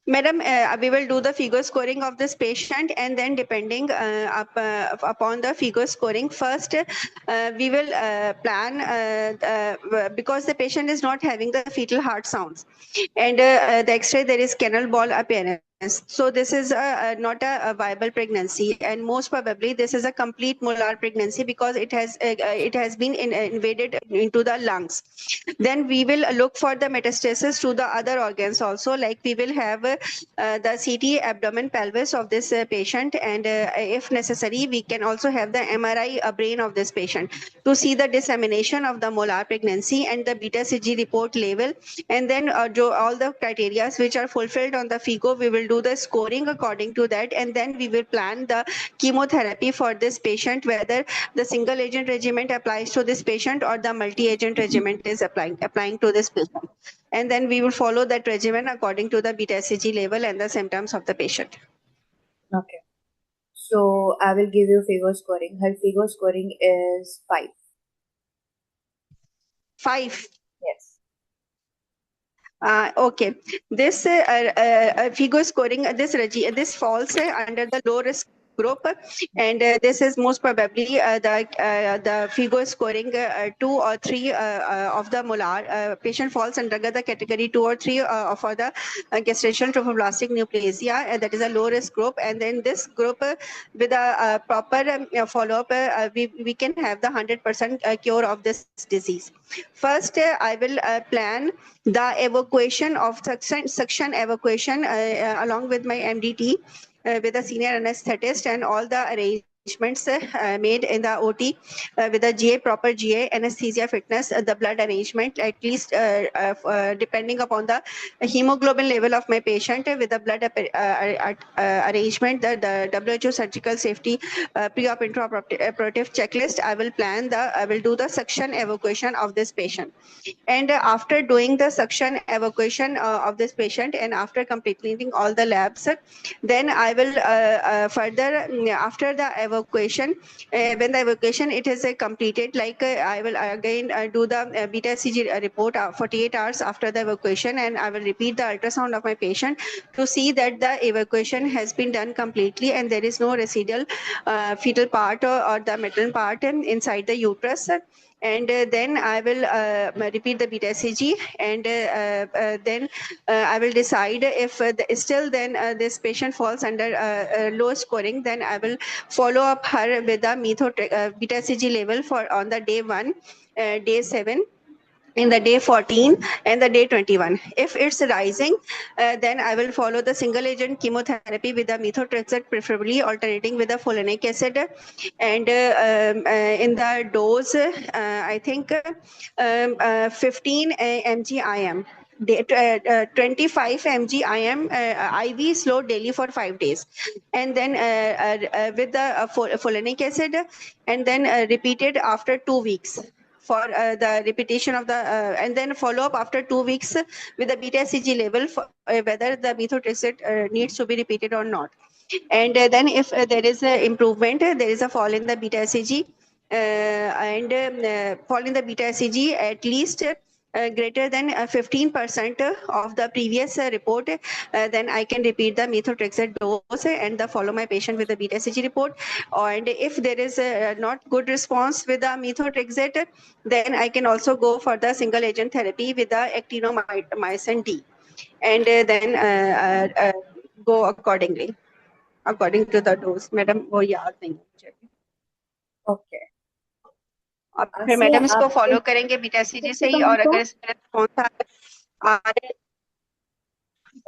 Madam, we will do the figure scoring of this patient, and then depending upon the figure scoring, first we will plan because the patient is not having the fetal heart sounds, and the X-ray there is canal ball appearance. So this is not a viable pregnancy, and most probably this is a complete molar pregnancy because it has been invaded into the lungs. Then we will look for the metastasis to the other organs also, like we will have the CT abdomen pelvis of this patient, and if necessary we can also have the MRI brain of this patient to see the dissemination of the molar pregnancy and the beta CG report level, and then all the criteria which are fulfilled on the FIGO, we will do the scoring according to that, and then we will plan the chemotherapy for this patient, whether the single agent regimen applies to this patient or the multi-agent regimen is applying to this patient, and then we will follow that regimen according to the beta SCG level and the symptoms of the patient. okay so I will give you FIGO scoring her FIGO scoring is 5 5 yes Okay, this FIGO scoring this falls under the low risk group, and this is most probably the FIGO scoring 2 or 3 of the molar patient falls under the category 2 or 3 for the gestational trophoblastic neoplasia, that is a low risk group, and then this group with a proper follow up we can have the 100% cure of this disease. First, I will plan the evacuation of suction evacuation along with my MDT with a senior anesthetist and all the arrangements arrangements made in the OT with the GA, proper GA, anesthesia, fitness, the blood arrangement, at least depending upon the hemoglobin level of my patient, with the blood arrangement, the WHO surgical safety pre-op intraoperative checklist. I will do the suction evacuation of this patient. And after doing the suction evacuation of this patient, and after completing all the labs, then I will further, after the evacuation, when the evacuation it is completed, like I will again do the beta CG report 48 hours after the evacuation, and I will repeat the ultrasound of my patient to see that the evacuation has been done completely and there is no residual fetal part or the maternal part inside the uterus. And then I will repeat the beta CG, and then I will decide if still then this patient falls under low scoring, then I will follow up her with the beta CG level for on the day 1, day 7, in the day 14 and the day 21. If it's rising, then I will follow the single agent chemotherapy with the methotrexate, preferably alternating with the folinic acid. And in the dose, I think 15 mg IM. 25 mg IM IV slow daily for 5 days, and then with the folinic acid, and then repeated after 2 weeks for the repetition of the and then follow up after 2 weeks with the beta CG level for whether the methotrexate needs to be repeated or not. And then if there is a improvement, there is a fall in the beta CG, and fall in the beta CG at least greater than 15% of the previous report, then I can repeat the methotrexate dose and follow my patient with the beta CG report. And if there is not good response with the methotrexate, then I can also go for the single agent therapy with the actinomycin D, and then go accordingly according to the dose. Madam वो याद नहीं है मुझे। Okay अब फिर madam इसको follow करेंगे beta CG से ही, और अगर इसमें रिस्पॉन्स आ रहे।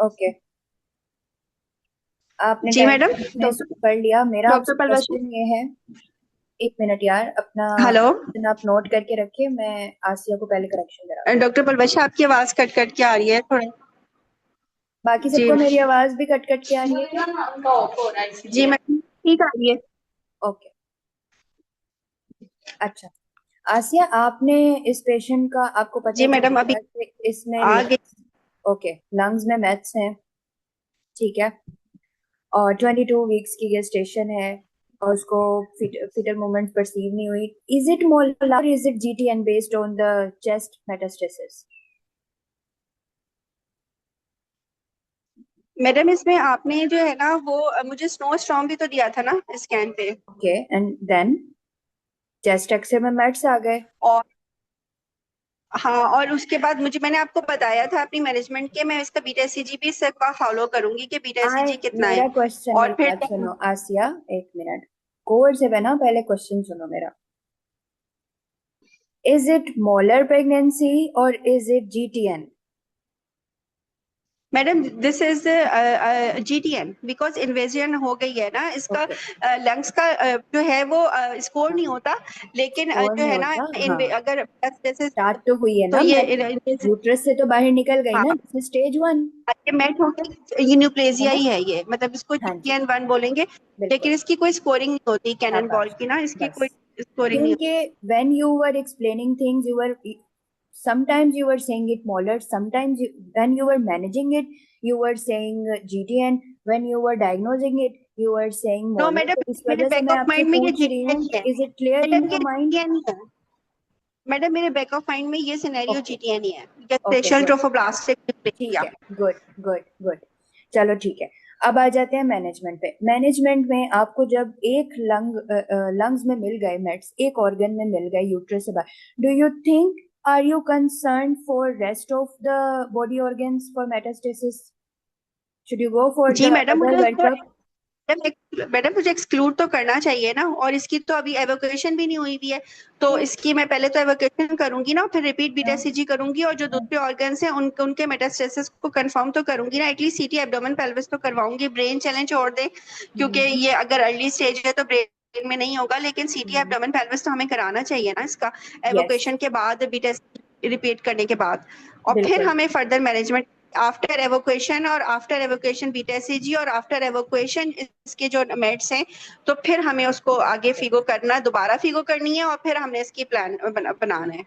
ओके आपने जी मैडम कर लिया। मेरा डॉक्टर पलवश क्वेश्चन ये है, 1 मिनट यार, अपना हेलो आप नोट करके रखिए, मैं आसिया को पहले करेक्शन करा। डॉक्टर पलवश आपकी आवाज कट कट के आ रही है थोड़ा। बाकी सबको मेरी आवाज भी कट कट के आ रही है? जी मैडम ठीक आ रही है। ओके अच्छा आसिया, आपने इस पेशेंट का आपको पता जी मैडम अभी इसमें आगे ओके लंग्स में मेट्स हैं, ठीक है, और 22 वीक्स की गेस्टेशन है और उसको फीटल मूवमेंट परसीव नहीं हुई। Is it molar, is it GTN based on the chest metastasis? Madam इसमें आपने जो है ना वो मुझे स्नो स्टॉर्म भी तो दिया था ना स्कैन पे। Okay and then chest x ray में मेट्स आ गए, और हाँ, और उसके बाद मैंने आपको बताया था अपनी मैनेजमेंट के मैं इसका बीटा सीजी भी सबका फॉलो करूंगी कि बीटा सीजी कितना है। क्वेश्चन और फिर सुनो आसिया, 1 मिनट कोविड से बना, पहले क्वेश्चन सुनो मेरा। इज इट मोलर प्रेगनेंसी और is it GTN? Madam this is GTN because invasion हो गई है ना इसका। लंग्स का जो है वो स्कोर नहीं होता, लेकिन जो है ना अगर जैसे स्टार्ट तो हुई है तो ना, ये यूट्रस से तो बाहर निकल गई ना, स्टेज 1 ये मेट हो गई, ये न्यूप्लेजिया ही है ये, मतलब इसको जीटीएन 1 बोलेंगे, लेकिन इसकी कोई स्कोरिंग नहीं होती कैनन बॉल की ना, इसकी कोई स्कोरिंग नहीं होती। When you were explaining things you were sometimes you were saying it molar, sometimes when you were managing it you were saying GTN, when you were diagnosing it you were saying molar. No madam, मेरे back of mind में ये GTN है। Is it clear in your mind? Madam मेरे back of mind में ये scenario GTN ही है, gestational trophoblastic neoplasia. Good good good, चलो ठीक है। अब आ जाते हैं मैनेजमेंट पे। मैनेजमेंट में आपको जब एक लंग्स में मिल गए मेट्स, एक ऑर्गन में मिल गए यूट्रस से बाहर, do you think are you concerned for rest of the body organs for metastasis? Should you go for जी मैडम मैडम मुझे एक्सक्लूड तो करना चाहिए ना, और इसकी तो अभी एवोकेशन भी नहीं हुई हुई है, तो इसकी मैं पहले तो एवोकेशन करूंगी ना, फिर रिपीट बीटा सीजी करूंगी, और जो दूसरे ऑर्गन्स हैं उनके मेटास्टेसिस को कंफर्म तो करूंगी ना, एटलीस्ट सीटी एब्डोमेन पेल्विस तो करवाऊंगी। ब्रेन चैलेंज छोड़ दें, क्योंकि ये अगर अर्ली स्टेज है तो ब्रेन में नहीं होगा, लेकिन सीटी हम्म, एब्डोमेन पेल्विस तो हमें कराना चाहिए ना इसका, यस, एवोक्यूशन के बाद बी टेस्ट रिपीट करने के बाद, और फिर बिल्कुल हमें फर्दर मैनेजमेंट आफ्टर एवोक्यूशन और आफ्टर एवोक्यूशन बीटेसीजी और आफ्टर एवोक्यूशन इसके जो मेड्स हैं, तो फिर हमें उसको आगे फिगो करना, दोबारा फिगो करनी है, और फिर हमने इसकी प्लान बनाना है।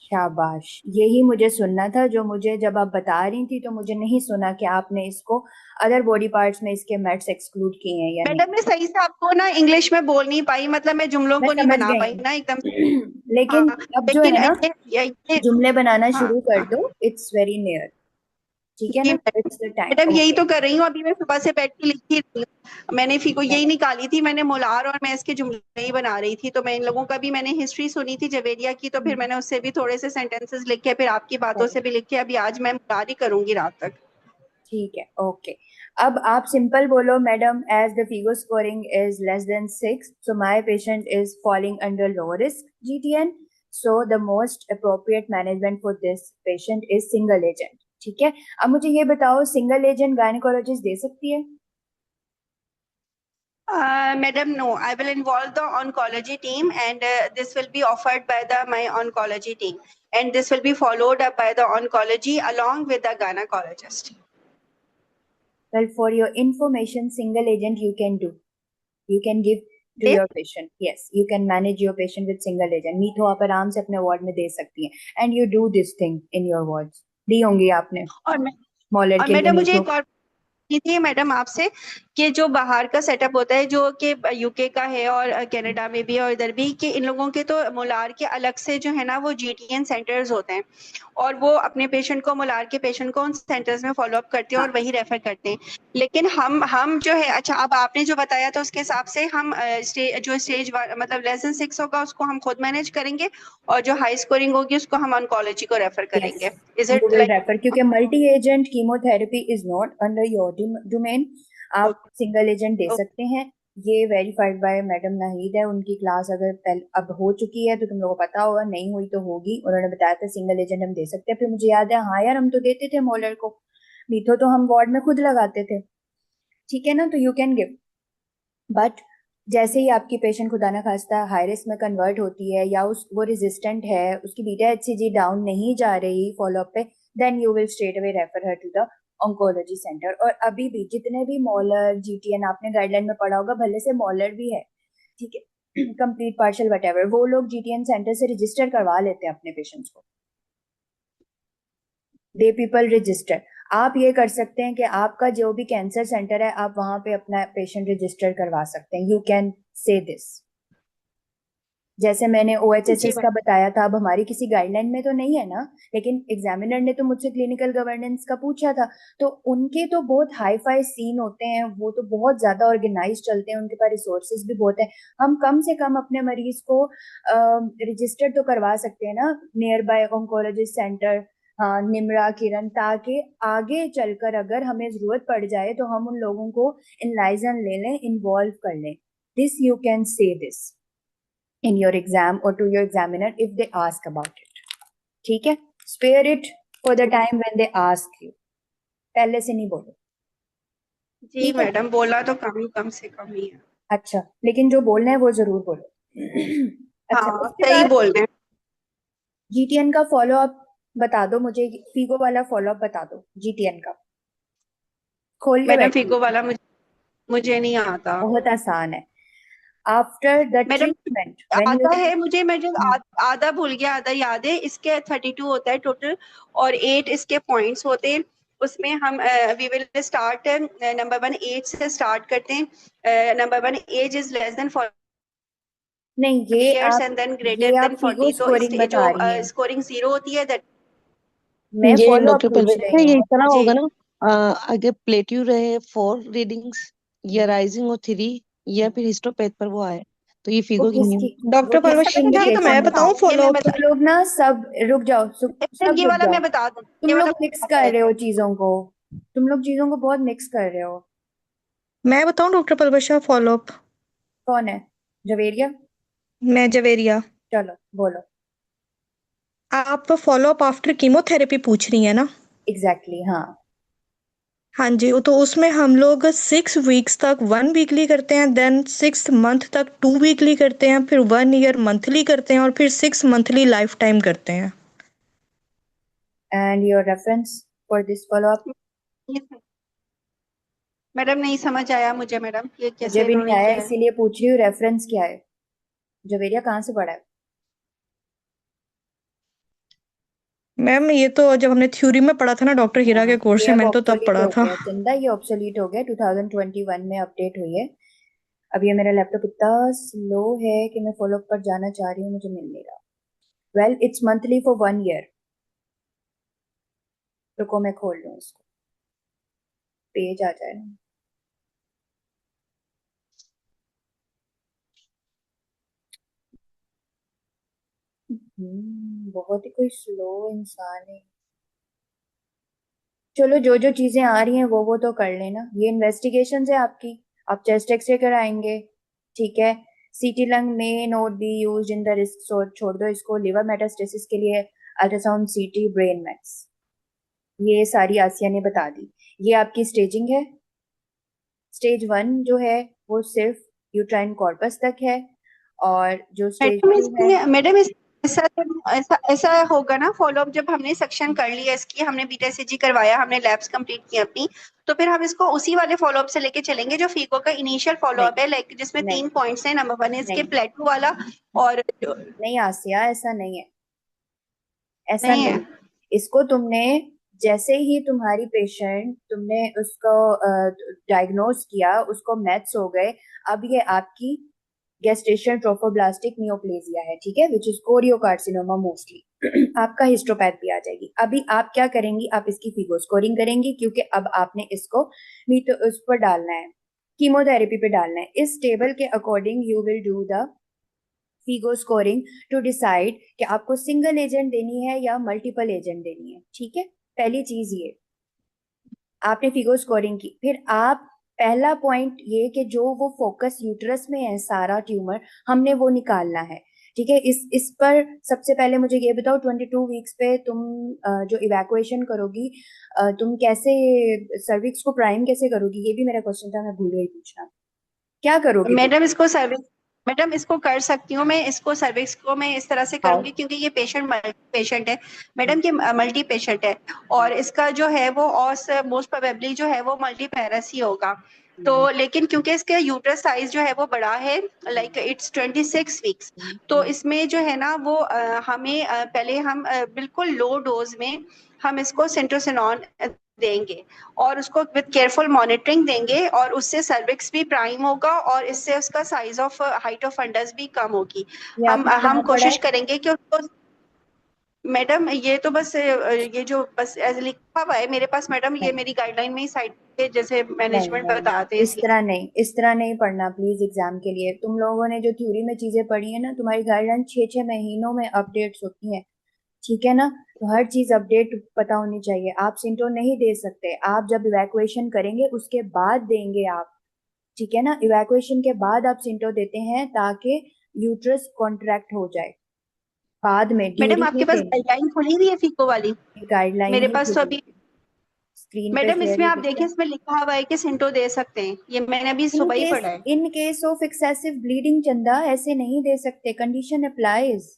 शाबाश, यही मुझे सुनना था, जो मुझे जब आप बता रही थी तो मुझे नहीं सुना कि आपने इसको अदर बॉडी पार्ट्स में इसके मेट्स एक्सक्लूड किए हैं या नहीं। मैडम मैं सही से आपको ना इंग्लिश में बोल नहीं पाई, मतलब मैं जुमलों मैं को नहीं समझ बना गई पाई ना एकदम से। हूँ लेकिन हाँ, अब जो लेकिन है ना, ये जुमले बनाना हाँ शुरू कर हाँ दो, इट्स वेरी नियर। ठीक है जी ना, madam, it's the time. Madam यही ओके, तो कर रही हूँ, अभी मैं सुबह से बैठ के लिख ही रही हूँ, मैंने फिको यही निकाली थी, मैंने मोलार और मैं इसके जुमले ही बना रही थी, तो मैं इन लोगों का भी मैंने हिस्ट्री सुनी थी जवेरिया की, तो फिर मैंने उससे भी थोड़े से सेंटेंसेस लिखे, फिर आपकी बातों से भी लिखे, अभी आज मैं मोलार ही करूंगी रात तक। ठीक है, ओके। अब आप सिंपल बोलो, madam, as the FIGO scoring is less than 6, so my patient is falling under low risk GTN, so the most appropriate management for this patient is single agent. ठीक है, अब मुझे ये बताओ, सिंगल एजेंट गायनेकोलॉजिस्ट दे सकती है? Madam, no, I will involve the oncology team, and this will be offered by the my oncology team, and this will be followed up by the oncology along with the gynecologist. Well, for your information, single agent you can do. You can give to Yes, your patient. Yes, you can manage your patient with single agent. मीठो आप आराम से अपने ward में दे सकती हैं, and you do this thing in your wards. दी होंगी आपने और मॉलर और के लिए मैडम मुझे मीठो। एक और थी मैडम आपसे, कि जो बाहर का सेटअप होता है, जो कि यूके का है और कनाडा में भी है और इधर भी, कि इन लोगों के तो मोलार के अलग से जो है ना वो जीटीएन सेंटर्स होते हैं, और वो अपने पेशेंट को, मोलार के पेशेंट को उन सेंटर्स में फॉलो अप करते हैं और हाँ, वही रेफर करते हैं। लेकिन हम जो है, अच्छा अब आपने जो बताया तो उसके हिसाब से हम जो स्टेज मतलब लेसन 6 होगा उसको हम खुद मैनेज करेंगे, और जो हाई स्कोरिंग होगी उसको हम ऑन्कोलॉजी को रेफर yes, करेंगे। Is you it will like? refer, क्योंकि multi agent chemotherapy is not under your domain. आप सिंगल एजेंट दे सकते हैं, ये वेरीफाइड बाय मैडम नाहिद है। उनकी क्लास अगर अब हो चुकी है तो तुम लोगों को पता होगा, नहीं हुई तो होगी। उन्होंने बताया था सिंगल एजेंट हम दे सकते हैं। फिर मुझे याद है, हाँ यार, हम तो देते थे मोलर को, मीठो तो हम वार्ड में खुद लगाते थे। ठीक है ना, तो यू कैन गिव, बट जैसे ही आपकी पेशेंट खुदा ना खास्ता हाई रिस्क में कन्वर्ट होती है, या उस वो रेजिस्टेंट है, उसकी बीटा एचसीजी डाउन नहीं जा रही फॉलोअप पे, then you will straight away refer her to the oncology centre. और अभी भी जितने भी मॉलर जीटीएन आपने गाइडलाइन में पढ़ा होगा, भले से मॉलर भी है, ठीक है, कंप्लीट पार्शियल वट, वो लोग जीटीएन सेंटर से रजिस्टर करवा लेते हैं अपने पेशेंट्स को। They people register. आप ये कर सकते हैं कि आपका जो भी कैंसर सेंटर है, आप वहां पे अपना पेशेंट रजिस्टर करवा सकते हैं। यू कैन से दिस, जैसे मैंने जी ओएचएसएस का मैडम। बताया था। अब हमारी किसी गाइडलाइन में तो नहीं है ना, लेकिन एग्जामिनर ने तो मुझसे क्लिनिकल गवर्नेंस का पूछा था, तो उनके तो बहुत हाई फाई सीन होते हैं, वो तो बहुत ज्यादा ऑर्गेनाइज चलते हैं, उनके पास रिसोर्सेज भी बहुत है। हम कम से कम अपने मरीज को रजिस्टर तो करवा सकते हैं ना, नियर बाय ऑन्कोलॉजिस्ट सेंटर, हाँ, निमरा, किरण, ताकि आगे चलकर अगर हमें जरूरत पड़ जाए तो हम उन लोगों को इनलाइजन ले लें, इन्वॉल्व कर लें। This you can say this in your exam or to your examiner if they ask about it. ठीक है, spare it for the time when they ask you, पहले से नहीं बोलो। जी ठीक है, मैडम, बोला तो कम से कम ही है। अच्छा, लेकिन जो बोलना है वो जरूर बोलो। अच्छा, हाँ उसके सही बाद बोल रहे हैं। जीटीएन का फॉलो अप बता दो मुझे, फीगो वाला फॉलो अप बता दो जीटीएन का, खोल के मैडम बैठी। फिगो वाला मुझे नहीं आता। बहुत आसान है। After the madam treatment when आता यू, है मुझे आधा भूल गया, आधा याद है। इसके 32 होता है टोटल, और 8 इसके पॉइंट्स होते हैं। उसमें हम we will start number 1 age से स्टार्ट करते हैं। Number 1 age is less than 40 नहीं, इयर्स एंड देन ग्रेटर ये आप देन फीगो 40, तो स्कोरिंग जो बता रही हैं, स्कोरिंग 0 होती है दैट। मैं ये फॉलो अप डॉक्टर पूछ परवेज रही ये हूँ। इस तरह जी होगा ना, अगर प्लेट्यू रहे 4 रीडिंग्स, या राइजिंग हो 3, या फिर हिस्टोपैथ पर वो आए, तो ये वो फिगो की नहीं किसकी, होगी। वो डॉक्टर किस परवश जी तो इंडिकेशन मैं में था? बताऊं ये मैं फॉलो बता, अप। तुम लोग ना सब रुक जाओ, सब ये रुक वाला जाओ। मैं बता दूं, ये तुम वाला लोग मिक्स कर रहे हो चीजों को, तुम लोग चीजों को बहुत मिक्स कर रहे हो। मैं बताऊं डॉक्टर परवश फॉलो अप। कौन है? जवेरिया? मैं जवेरिया। चलो बोलो। आप फॉलो अप आफ्टर कीमोथेरेपी पूछ रही है ना? एग्जैक्टली, हाँ। हाँ जी, तो उसमें हम लोग 6 वीक्स तक 1 वीकली करते हैं, देन 6 मंथ तक 2 वीकली करते हैं, फिर 1 ईयर मंथली करते हैं, और फिर 6 मंथली लाइफ टाइम करते हैं। And your reference for this follow up? Madam नहीं समझ आया मुझे मैडम, ये मुझे कैसे भी नहीं इन्होंने आया, किया है। इसीलिए पूछ रही हूँ रेफरेंस क्या है। जवेरिया कहाँ से पढ़ा है? मैम ये तो जब हमने थ्योरी में पढ़ा था ना डॉक्टर हीरा के कोर्स ये में, अब मैंने तो तब ऑब्सोलीट पढ़ा हो था। गया चंदा, ये ऑब्सोलीट हो गया, 2021 में अपडेट हुई है। अब ये मेरा लैपटॉप इतना स्लो है कि मैं फॉलो अप पर जाना चाह रही हूँ, मुझे मिल नहीं रहा। Well it's monthly for 1 year. रुको मैं खोल लूँ इसको, पेज आ जाए ना। बहुत ही कोई स्लो इंसान है। चलो जो जो चीजें आ रही हैं वो तो कर लेना। ये इन्वेस्टिगेशन है आपकी, आप चेस्ट एक्सरे कराएंगे, ठीक है। सीटी लंग में note B use in the risk, छोड़ दो इसको। लिवर मेटास्टेसिस के लिए अल्ट्रासाउंड, सीटी, ब्रेन मैक्स, ये सारी आसिया ने बता दी। ये आपकी स्टेजिंग है। स्टेज 1 जो है वो सिर्फ यूट्राइन कॉर्पस तक है, और जो स्टेज 2 है। मैडम इस ऐसा ऐसा ऐसा होगा ना, फॉलोअप जब हमने सेक्शन कर लिया इसकी, हमने बीटा ईसीजी करवाया, हमने लैब्स कंप्लीट की अपनी, तो फिर हम इसको उसी वाले फॉलोअप से लेके चलेंगे जो फीको का इनिशियल फॉलोअप नहीं है, लाइक जिसमें नहीं 3 पॉइंट्स हैं। नंबर 1 है इसके नहीं प्लेटू वाला, और नहीं आसिया, ऐसा नहीं है, ऐसा नहीं है। नहीं। इसको तुमने जैसे ही तुम्हारी पेशेंट, तुमने उसको डायग्नोज किया, उसको मैथ्स हो गए। अब ये आपकी गेस्टेशनल ट्रोफोब्लास्टिक नियोप्लेजिया है, ठीक है, विच इज कोरियोकार्सिनोमा मोस्टली। आपका हिस्टोपैथ भी आ जाएगी। अभी आप क्या करेंगी, आप इसकी फिगो स्कोरिंग करेंगी, क्योंकि अब आपने इसको मीट उस पर डालना है, कीमोथेरेपी पे डालना है। इस टेबल के according you will do the FIGO scoring to decide कि आपको सिंगल एजेंट देनी है या मल्टीपल एजेंट देनी है, ठीक है। पहली चीज ये, आपने फिगो स्कोरिंग की, फिर आप पहला पॉइंट ये कि जो वो फोकस यूट्रस में है सारा ट्यूमर, हमने वो निकालना है, ठीक है। इस पर सबसे पहले मुझे ये बताओ, 22 वीक्स पे तुम जो इवैक्यूएशन करोगी, तुम कैसे सर्विक्स को प्राइम कैसे करोगी, ये भी मेरा क्वेश्चन था, मैं भूल गई पूछना। क्या करोगे तुम? मैडम इसको सर्विस मैडम इसको कर सकती हूँ मैं, इसको सर्विक्स को मैं इस तरह से आओ। करूंगी, क्योंकि ये पेशेंट मल्टी पेशेंट है मैडम, ये मल्टी पेशेंट है, और इसका जो है वो और मोस्ट प्रोबेबली जो है वो मल्टी पैरस ही होगा। तो लेकिन क्योंकि इसका यूट्रस साइज जो है वो बड़ा है, लाइक इट्स 26 वीक्स, तो इसमें जो है ना वो हमें पहले हम बिल्कुल लो डोज में हम इसको सेंट्रोसिनॉन देंगे, और उसको विद केयरफुल मॉनिटरिंग देंगे, और उससे सर्विक्स भी प्राइम होगा, और इससे उसका size of height of fundus भी कम होगी। ये आपने हम कहाँ पढ़ा कोशिश है? करेंगे कि उसको, मैडम ये तो बस ये जो बस ऐसे लिखा हुआ है मेरे पास मैडम, ये नहीं मेरी गाइडलाइन में ही साइड पे जैसे नहीं मैनेजमेंट नहीं, बताते हैं इस तरह नहीं, इस तरह नहीं पढ़ना प्लीज। एग्जाम के लिए तुम लोगों ने जो थ्योरी में चीजें पढ़ी है ना, तुम्हारी गाइडलाइन 6 6 महीनों में अपडेट्स होती हैं, ठीक है ना। तो हर चीज अपडेट पता होनी चाहिए। आप सिंटो नहीं दे सकते, आप जब इवैक्यूएशन करेंगे उसके बाद देंगे आप, ठीक है ना। इवैक्यूएशन के बाद आप सिंटो देते हैं ताकि यूट्रस कॉन्ट्रैक्ट हो जाए, बाद में मैडम ड्यूरिंग आपके में पास देना। गाइडलाइन खुली हुई है फीको वाली? गाइडलाइन मेरे ही पास तो खुली, अभी स्क्रीन पे मैडम शेयर इसमें ही आप दिख रहा देखिए, है। इसमें लिखा हुआ है कि सिंटो दे सकते हैं, ये मैंने अभी सुबह ही पढ़ा है। In case of excessive bleeding चंदा ऐसे नहीं दे सकते, कंडीशन अप्लाइज।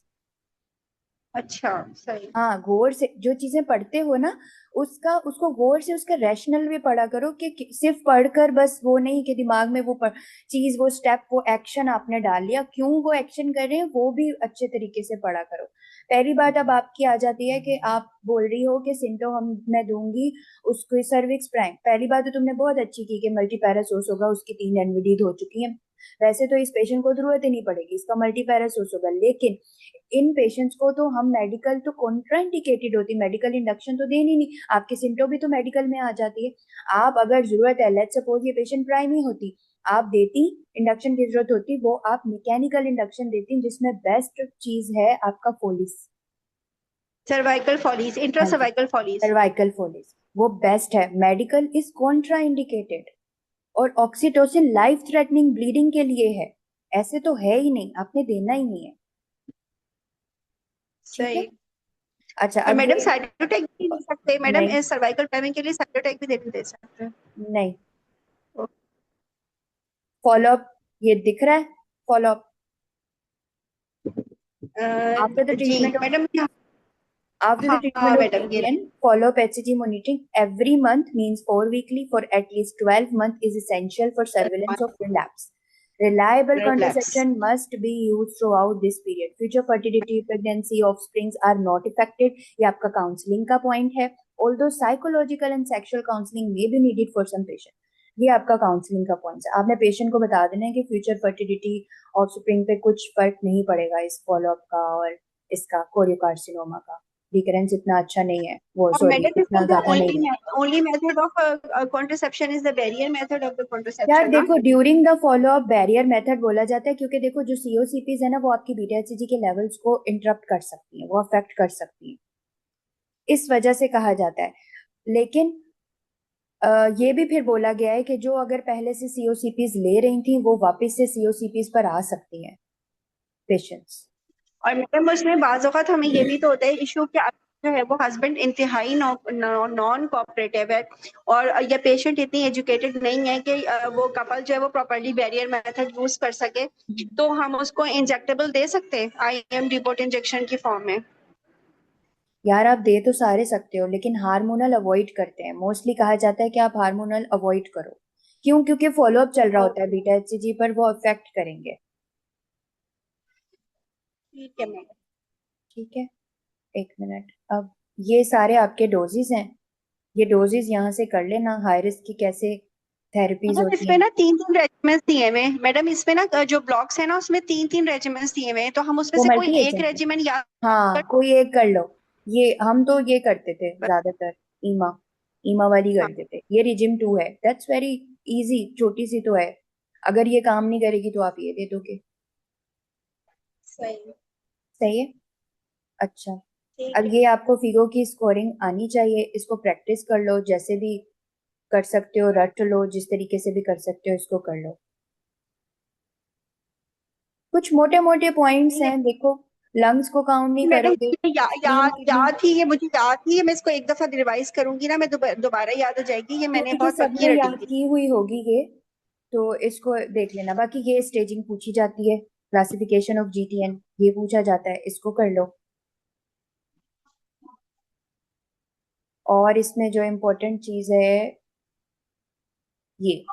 अच्छा सही। हाँ, गौर से जो चीजें पढ़ते हो ना, उसका उसको गौर से उसका रैशनल भी पढ़ा करो, कि सिर्फ पढ़कर बस वो नहीं कि दिमाग में वो चीज, वो स्टेप, वो एक्शन आपने डाल लिया, क्यों वो एक्शन कर रहे हैं वो भी अच्छे तरीके से पढ़ा करो। पहली बात अब आपकी आ जाती है कि आप बोल रही हो कि सिंटो मैं दूंगी उसको सर्विक्स प्राइम। पहली बात तो तुमने बहुत अच्छी की कि मल्टीपैरासोस होगा, उसकी 3 एनवीडीज हो चुकी हैं। वैसे तो इस पेशेंट को जरूरत ही नहीं पड़ेगी, इसका मल्टीपैरासोस होगा, लेकिन इन पेशेंट्स को तो हम मेडिकल तो कॉन्ट्राइंडिकेटेड होती, मेडिकल इंडक्शन तो देनी नहीं। आपकी सिम्टोम भी तो मेडिकल में आ जाती है। आप अगर जरूरत है, लेट्स सपोज ये पेशेंट प्राइम ही होती, आप देती, इंडक्शन की जरूरत होती, वो आप मैकेनिकल इंडक्शन देती, जिसमें बेस्ट चीज है आपका फोलिस। सर्वाइकल फॉलीज, इंट्रा हाँ जी, सर्वाइकल फॉलीज। सर्वाइकल फोलिस वो बेस्ट है। मेडिकल इज कॉन्ट्राइंडिकेटेड, और ऑक्सीटोसिन लाइफ थ्रेटनिंग ब्लीडिंग के लिए है, ऐसे तो है ही नहीं, आपने देना ही नहीं है, ठीक है। सही। अच्छा और अब मैडम ये साइटोटैक भी दे सकते हैं मैडम, नहीं सर्वाइकल टाइमिंग के लिए साइटोटैक भी दे सकते हैं। नहीं, फॉलो अप ये दिख रहा है, follow up after the G treatment of madam. After the हाँ treatment of मैडम, ये GTN, follow-up HCG monitoring every month means 4 weekly for at least 12 months is essential for surveillance of relapse. Reliable relax. contraception must be used throughout this period. Future fertility, pregnancy, offsprings are not affected. ये आपका counseling का point है. Although psychological and sexual counseling may be needed for some patient. ये आपका counselling का point है। आपने patient को बता देना है कि फ्यूचर फर्टिलिटी और स्प्रिंग पे कुछ फर्क नहीं पड़ेगा इस फॉलोअप का और इसका कोरियोकार्सिनोमा का रिकरेंस इतना अच्छा नहीं है, वो और सॉरी मैडम इतना ज्यादा नहीं है। only method of contraception is the barrier method of the यार contraception, हाँ। देखो during the follow up barrier method बोला जाता है क्योंकि देखो जो सीओसीपीज है ना वो आपकी बीटा एचसीजी के लेवल्स को इंटरप्ट कर सकती है, वो अफेक्ट कर सकती है, इस वजह से कहा जाता है। लेकिन ये भी फिर बोला गया है कि जो अगर पहले से सीओसीपीज ले रही थी वो वापस से सीओसीपीज पर आ सकती हैं पेशेंट्स। और मैडम उसमें बाज़ औक़ात हमें ये भी तो होता है इशू कि जो है वो हस्बैंड इंतहाई नॉन कोऑपरेटिव है और ये पेशेंट इतनी एजुकेटेड नहीं है कि वो कपल जो है वो प्रॉपर्ली बैरियर मेथड यूज कर सके, तो हम उसको इंजेक्टेबल दे सकते हैं आईएम डिपोट इंजेक्शन की फॉर्म में। यार आप दे तो सारे सकते हो लेकिन हार्मोनल अवॉइड करते हैं, मोस्टली कहा जाता है कि आप हार्मोनल अवॉइड करो। क्यों? क्योंकि फॉलोअप चल रहा होता है बीटा एचसीजी पर, वो अफेक्ट करेंगे। ठीक है मैडम। ठीक है, एक मिनट। अब ये सारे आपके डोजेज हैं, ये डोजेज यहाँ से कर लेना। हाई रिस्क की कैसे थेरेपीज मैडम होती इसमें हैं। ना 3-3 रेजिमेंट्स दिए हुए हैं मैडम, इसमें ना जो ब्लॉक्स है ना उसमें 3-3 रेजिमेंट्स दिए हुए हैं, तो हम उसमें वो से कोई मल्टी एक एजेंट है। रेजिमेंट या हाँ कोई एक कर लो। ये हम तो ये करते थे ज्यादातर, ईमा ईमा वाली हाँ, करते थे। ये रिजिम 2 है, दैट्स वेरी इजी, छोटी सी तो है। अगर ये काम नहीं करेगी तो आप ये दे दोगे। सही। सही है। अच्छा ठीक अब है। ये आपको फिगो की स्कोरिंग आनी चाहिए, इसको प्रैक्टिस कर लो, जैसे भी कर सकते हो रट लो, जिस तरीके से भी कर सकते हो इसको कर लो। कुछ मोटे मोटे पॉइंट्स हैं देखो, लंग्स को काउंट नहीं मैडम करोगे, तीन याद किडनी। याद थी, ये मुझे याद थी, ये मैं इसको एक दफा रिवाइज करूंगी ना, मैं दोबारा याद हो जाएगी, ये मैंने क्योंकि बहुत सबने पक्की रटी याद थी। की हुई होगी ये, तो इसको देख लेना। बाकी ये स्टेजिंग पूछी जाती है, क्लासिफिकेशन ऑफ जीटीएन ये पूछा जाता है, इसको कर लो। और इसमें जो इम्पोर्टेंट चीज है ये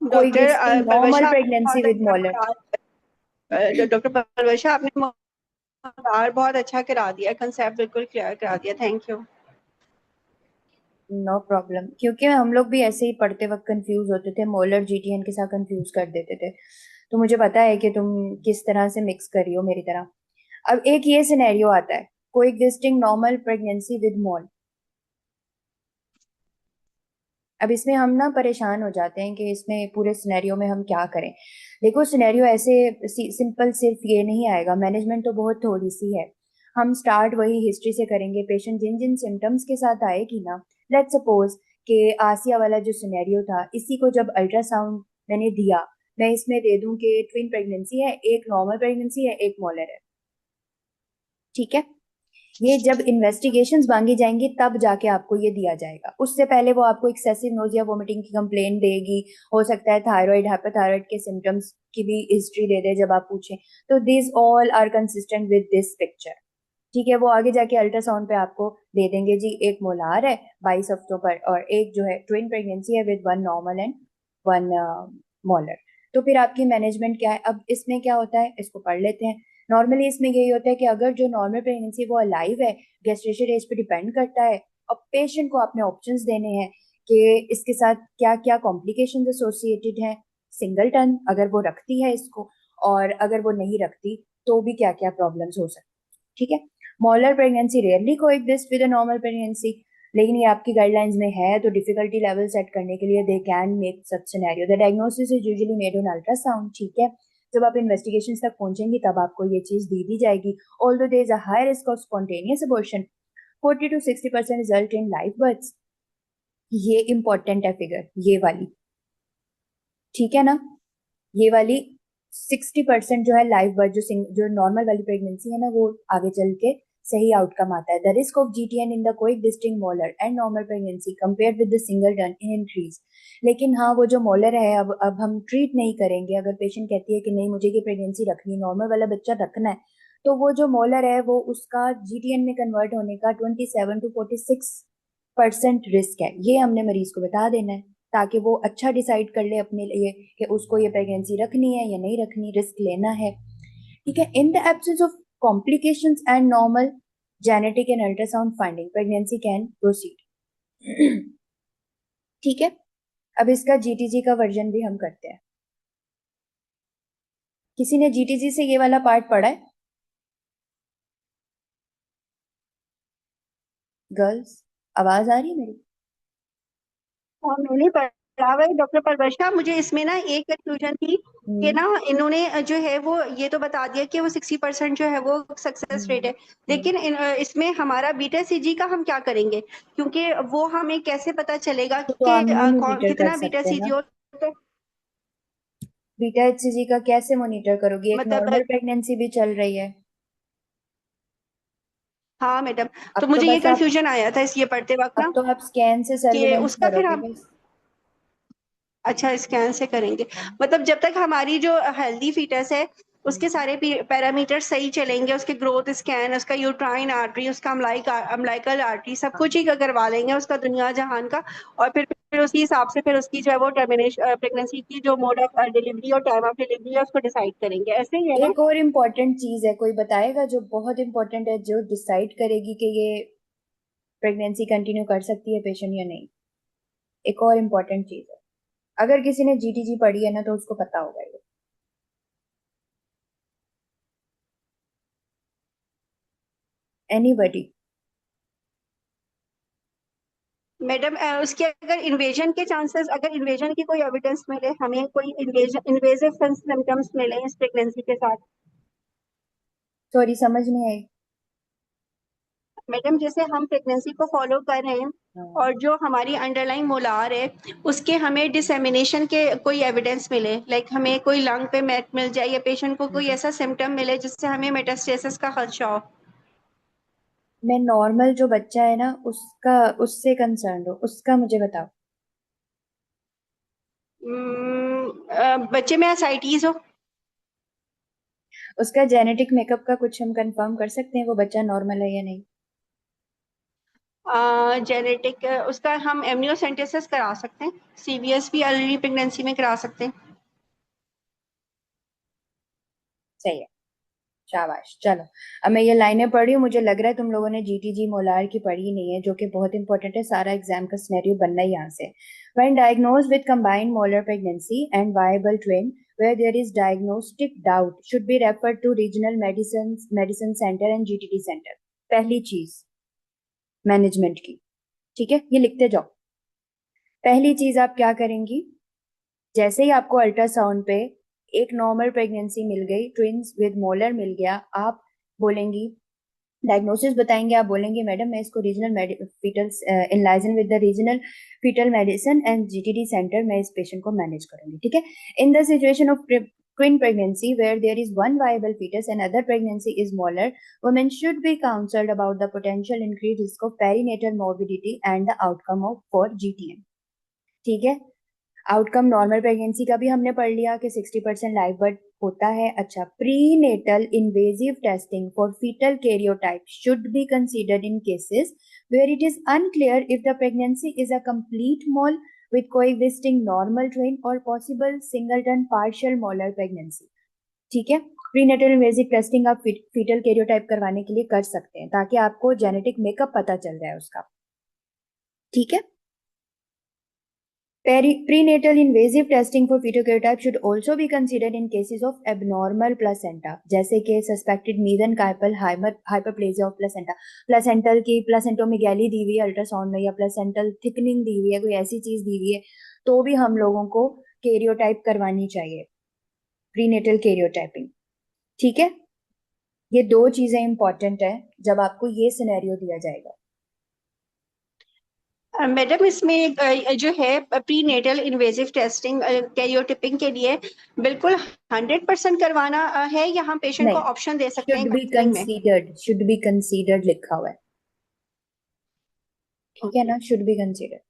कोई डॉक्टर गेस्टिंग नॉर्मल परवशा आपने प्रेगनेंसी बहुत विद अच्छा मॉलर। डॉक्टर परवशा आपने बहुत अच्छा करा दिया, कंसेप्ट बिल्कुल क्लियर करा दिया, थैंक यू। नो प्रॉब्लम, क्योंकि हम लोग भी ऐसे ही पढ़ते वक्त कंफ्यूज होते थे, मोलर जीटीएन के साथ कंफ्यूज कर देते थे, तो मुझे पता है कि तुम किस तरह से मिक्स कर रही हो मेरी तरह। अब एक ये सिनेरियो आता है, कोई existing normal pregnancy with mall. अब इसमें हम ना परेशान हो जाते हैं कि इसमें पूरे सिनेरियो में हम क्या करें। देखो सिनेरियो ऐसे सिंपल सिर्फ ये नहीं आएगा, मैनेजमेंट तो बहुत थोड़ी सी है। हम स्टार्ट वही हिस्ट्री से करेंगे, पेशेंट जिन जिन सिम्टम्स के साथ आएगी ना, लेट्स सपोज कि आसिया वाला जो सिनेरियो था, इसी को जब अल्ट्रासाउंड मैंने दिया, मैं इसमें दे दूं कि ट्विन प्रेगनेंसी है, एक नॉर्मल प्रेगनेंसी है, एक मॉलर है। ठीक है, ये जब इन्वेस्टिगेशंस मांगी जाएंगी तब जाके आपको ये दिया जाएगा, उससे पहले वो आपको एक्सेसिव नोजिया वोमिटिंग की कंप्लेंट देगी, हो सकता है थायराइड हाइपोथायराइड के सिम्टम्स की भी हिस्ट्री दे दे जब आप पूछें। तो this all are consistent with this picture. ठीक है, वो आगे जाके अल्ट्रासाउंड पे आपको दे देंगे जी एक मोलार है 22 हफ्तों पर, और एक जो है ट्विन प्रेगनेंसी है विद 1 नॉर्मल एंड 1 मॉलर। तो फिर आपकी मैनेजमेंट क्या है? अब इसमें क्या होता है इसको पढ़ लेते हैं। नॉर्मली इसमें यही होता है कि अगर जो नॉर्मल प्रेगनेंसी वो अलाइव है, गेस्टेशन एज पे डिपेंड करता है, अब पेशेंट को आपने ऑप्शंस देने हैं कि इसके साथ क्या क्या कॉम्प्लिकेशंस एसोसिएटेड हैं, सिंगल टन अगर वो रखती है इसको, और अगर वो नहीं रखती तो भी क्या क्या प्रॉब्लम्स हो सकती है। ठीक है, मॉलर pregnancy rarely coexist with a normal pregnancy, लेकिन ये आपकी गाइडलाइंस में है, तो डिफिकल्टी लेवल सेट करने के लिए they can make such scenario. The diagnosis is usually made on ultrasound. ठीक है, जब आप इन्वेस्टिगेशन तक पहुंचेंगी तब आपको ये चीज दी जाएगी। Although there is a high risk of spontaneous abortion, 40 to 60% result in live births. ये इंपॉर्टेंट है फिगर, ये वाली। ठीक है ना, ये वाली 60% जो है लाइव बर्थ, जो नॉर्मल वाली प्रेगनेंसी है ना, वो आगे चल के सही आउटकम आता है। The risk of GTN in the coexisting molar and normal pregnancy compared with the singleton in increase. लेकिन हाँ, वो जो मोलर है, अब हम ट्रीट नहीं करेंगे। अगर पेशेंट कहती है कि नहीं मुझे ये प्रेगनेंसी रखनी, नॉर्मल वाला बच्चा रखना है, तो वो जो मोलर है वो उसका GTN में कन्वर्ट होने का 27 to 46% रिस्क है। ये हमने मरीज को बता देना है ताकि वो अच्छा डिसाइड कर ले अपने लिए कि उसको ये प्रेगनेंसी रखनी है या नहीं रखनी, रिस्क लेना है। ठीक है। In the absence of complications and normal genetic and ultrasound finding, pregnancy can proceed. ठीक है। अब इसका GTG का वर्जन भी हम करते हैं। किसी ने GTG से ये वाला पार्ट पढ़ा है? गर्ल्स, आवाज आ रही है मेरी? और मैंने पढ़ा हुआ है डॉक्टर परवरिशा। मुझे इसमें ना एक कंफ्यूजन थी कि ना इन्होंने जो है वो ये तो बता दिया कि वो 60% जो है वो सक्सेस रेट है, लेकिन इसमें हमारा बीटा सीजी का हम क्या करेंगे? क्योंकि वो हमें कैसे पता चलेगा तो कि आप नहीं कौन मॉनिटर कर कितना बीटा सकते सीजी ना। हो? तो बीटा HCG का कैसे मॉनिटर करोगी? एक मतलब नॉर्मल प्रेगनेंसी भी चल रही है। हाँ मैडम, तो अब तो मुझे ये बस आप कंफ्यूजन आया था इस ये पढ़ते वक्त अब ना तो आप स्कैन से कि सर्विलेंस उसका फिर करोगे हम बस। अच्छा स्कैन से करेंगे। मतलब जब तक हमारी जो हेल्दी फीटस है उसके सारे पैरामीटर सही चलेंगे, उसके ग्रोथ स्कैन, उसका यूट्राइन आर्टरी, उसका अम्लाइकल आर्टरी, सब कुछ ही करवा लेंगे उसका दुनिया जहान का, और फिर उसी हिसाब से फिर उसकी जो है वो टर्मिनेशन प्रेगनेंसी की जो मोड ऑफ डिलीवरी और टाइम ऑफ डिलीवरी है उसको डिसाइड करेंगे। ऐसे ही है ना? एक और इम्पोर्टेंट चीज है, कोई बताएगा जो बहुत इंपॉर्टेंट है, जो डिसाइड करेगी कि ये प्रेगनेंसी कंटिन्यू कर सकती है पेशेंट या नहीं? एक और इम्पोर्टेंट चीज है, अगर किसी ने GTG पढ़ी है ना तो उसको पता होगा ये। एनीबडी? मैडम उसके अगर इन्वेजन के चांसेस, अगर इन्वेजन की कोई एविडेंस मिले हमें, कोई इन्वेजिव सिम्टम्स मिले इस प्रेगनेंसी के साथ? सॉरी, समझ नहीं आई। मैडम जैसे हम प्रेगनेंसी को फॉलो कर रहे हैं हाँ। और जो हमारी अंडरलाइंग मोलार है उसके हमें डिसेमिनेशन के कोई एविडेंस मिले, लाइक हमें कोई लंग पे मेट मिल जाए या पेशेंट को कोई ऐसा सिम्टम मिले जिससे हमें मेटास्टेसिस का खदशा हो। मैं नॉर्मल जो बच्चा है ना उसका, उससे कंसर्न हो, उसका मुझे बताओ। बच्चे में एसाइटीज हो? उसका जेनेटिक मेकअप का कुछ हम कंफर्म कर सकते हैं वो बच्चा नॉर्मल है या नहीं? जेनेटिक उसका हम एमनियोसेंटेसिस करा सकते हैं, CVS भी अर्ली प्रेगनेंसी में करा सकते हैं। सही है, शाबाश। चलो, अब मैं ये लाइनें पढ़ी हूँ, मुझे लग रहा है तुम लोगों ने GTG मोलार की पढ़ी नहीं है, जो कि बहुत इंपॉर्टेंट है। सारा एग्जाम का सिनेरियो बनना ही यहाँ से। When diagnosed with combined molar pregnancy and viable twin, where there is diagnostic doubt, should be referred to regional medicine center and GTT center। पहली चीज मैनेजमेंट की, ठीक है, ये लिखते जाओ। पहली चीज आप क्या करेंगी? जैसे ही आपको अल्ट्रासाउंड पे एक नॉर्मल प्रेगनेंसी मिल गई, ट्विंस विद मोलर मिल गया, आप बोलेंगी, डायग्नोसिस बताएंगे, आप बोलेंगे मैडम मैं इसको regional fetal in liaison with the regional fetal medicine and GTT centre, मैं इस पेशेंट को मैनेज करूंगी। ठीक है। In the situation of twin pregnancy where there is one viable fetus and other pregnancy is molar, women should be counseled about the potential increased risk of perinatal morbidity and the outcome of for GTM। ठीक है। Outcome normal pregnancy का भी हमने पढ़ लिया कि 60% live birth होता है। अच्छा, pre natal invasive testing for fetal karyotype should be considered in cases where it is unclear if the pregnancy is a complete mole with coexisting normal twin or possible singleton partial molar pregnancy। ठीक है। Prenatal invasive testing आप fetal karyotype करवाने के लिए कर सकते हैं ताकि आपको जेनेटिक मेकअप पता चल जाए उसका। ठीक है। Prenatal invasive testing for fetal should also be considered in cases of abnormal placenta, जैसे कि suspected mesenchymal hyperplasia of placenta, placental की placentomegaly दी हुई है अल्ट्रासाउंड में, या placental thickening दी हुई है, कोई ऐसी चीज दी हुई है, तो भी हम लोगों को कैरियोटाइप करवानी चाहिए, प्रीनेटल कैरियोटाइपिंग। ठीक है। ये दो चीजें इंपॉर्टेंट है जब आपको ये सिनेरियो दिया जाएगा। मैडम इसमें जो है प्री नेटल इन्वेजिव टेस्टिंग कैरियोटिपिंग के लिए बिल्कुल 100% करवाना है, यहाँ पेशेंट को नहीं, ऑप्शन दे सकते हैं शुड बी काउंसलिंग में? कंसीडर्ड, शुड बी कंसीडर्ड लिखा हुआ है, ठीक है ना, शुड बी कंसीडर्ड।